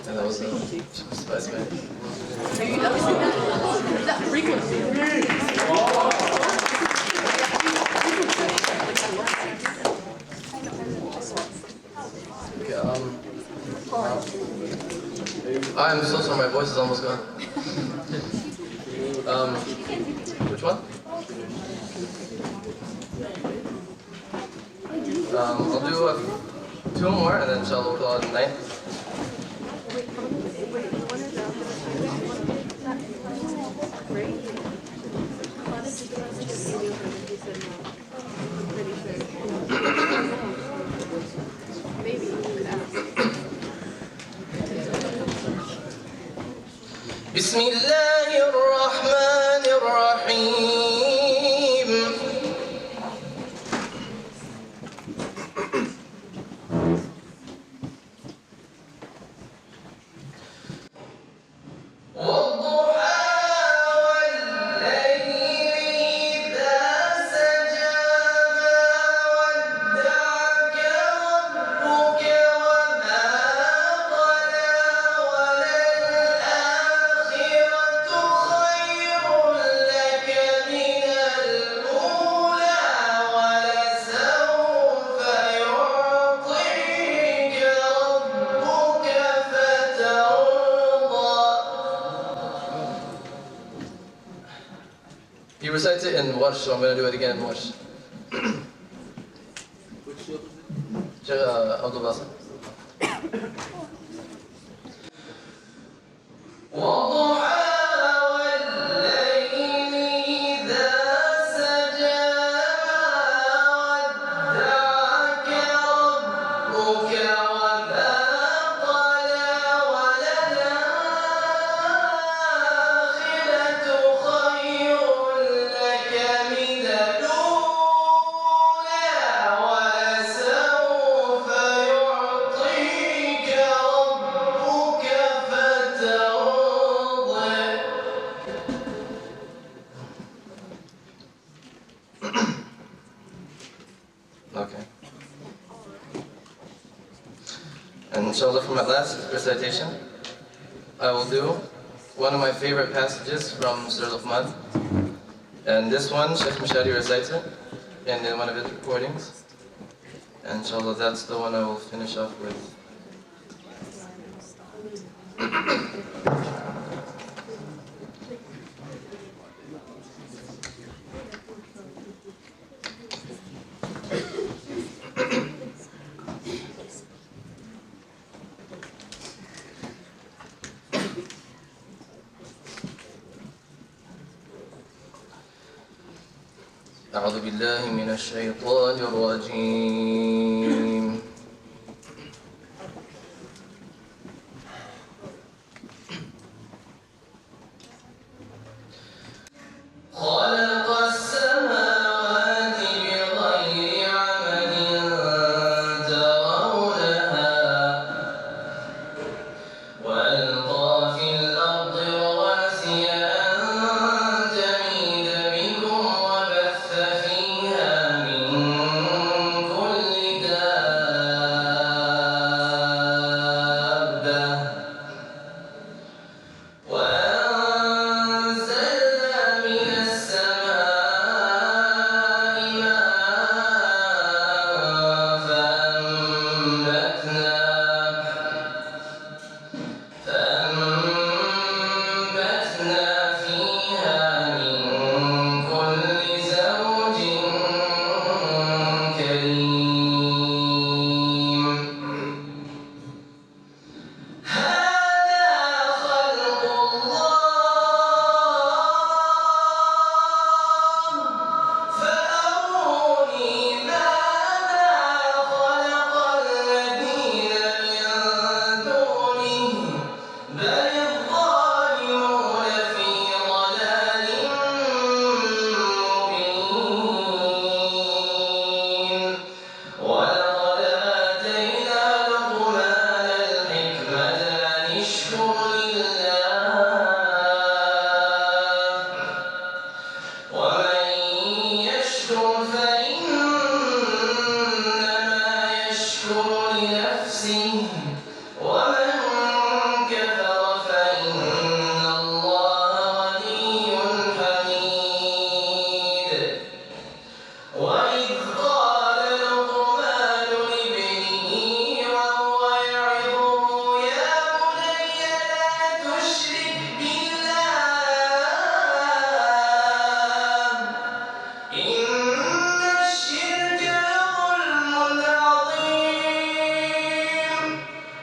And that was Spice Man. Okay, I'm so sorry, my voice is almost gone. Which one? I'll do two more and then inshallah we'll call it a night. بسم الله الرحمن الرحيم He recites it in Warsh, so I'm going to do it again in Warsh. Abdul Basit. Okay. And inshallah, for my last recitation, I will do one of my favorite passages from Surah Luqman. And this one, Sheikh Mashari recites it in one of his recordings. And inshallah, that's the one I will finish off with. أعوذ بالله من الشيطان الرجيم. خلق السماوات بغير عمد ترونها وألقى في الأرض رواسي أن تميد بكم وبث فيها من كل دابة وأنزلنا من السماء ماء فأنبتنا فيها من كل زوج كريم. هذا خلق الله فأروني ماذا خلق الذين من دونه بل الظالمون في ضلال مبين. ولقد آتينا لقمان الحكمة أن اشكر لله ومن يشكر فإنما يشكر لنفسه ومن كفر فإن الله غني حميد. وإذ قال لقمان لابنه وهو يعظه يا بني لا تشرك بالله إن الشرك لظلم عظيم.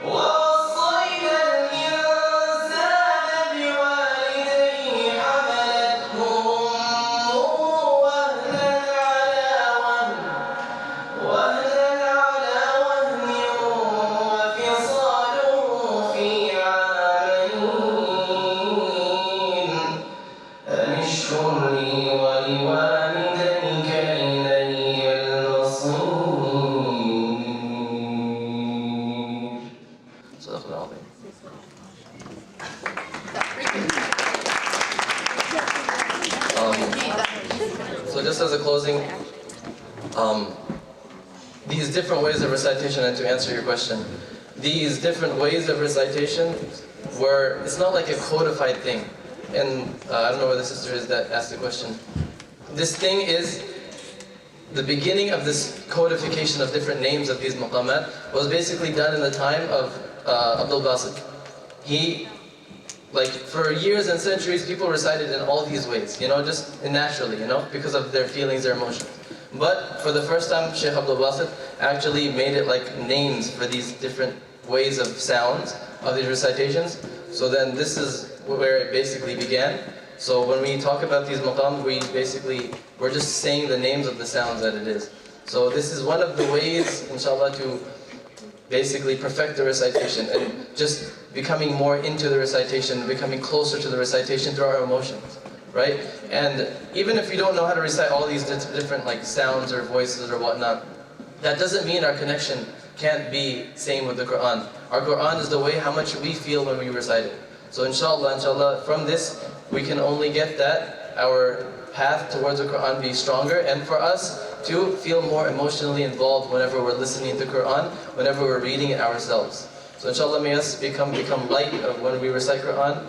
ووصينا الإنسان بوالديه حملته أمه وهنا على وهن وفصاله في عامين أن اشكر لي ولوالديك إلي المصير. صدق الله العظيم. So just as a closing, these different ways of recitation, and to answer your question, these different ways of recitation were, it's not like a codified thing. And I don't know where the sister is that asked the question. This thing is, the beginning of this codification of different names of these maqamat was basically done in the time of Abdul Basit. He, like for years and centuries, people recited in all these ways, just naturally, because of their feelings, their emotions. But for the first time, Sheikh Abdul Basit actually made it like names for these different ways of sounds of these recitations. So then this is where it basically began. So when we talk about these maqams, we're just saying the names of the sounds that it is. So this is one of the ways, inshallah, to basically perfect the recitation and just becoming more into the recitation, becoming closer to the recitation through our emotions, right? And even if we don't know how to recite all these different like sounds or voices or whatnot, that doesn't mean our connection can't be same with the Quran. Our Quran is the way how much we feel when we recite it. So inshallah, from this we can only get that our path towards the Quran be stronger, and for us to feel more emotionally involved whenever we're listening to Quran, whenever we're reading it ourselves. So inshallah, may us become light when we recite Quran,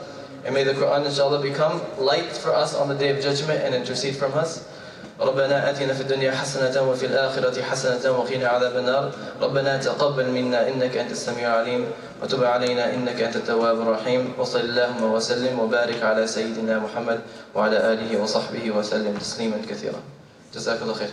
and may the Quran inshallah become light for us on the Day of Judgment and intercede from us. ربنا آتنا في الدنيا حسنة وفي الآخرة حسنة وقنا عذاب النار ربنا تقبل منا إنك أنت السميع العليم وتب علينا إنك أنت التواب الرحيم وصل اللهم وسلم وبارك على سيدنا محمد وعلى آله وصحبه وسلم تسليما كثيرا. جزاك الله خير.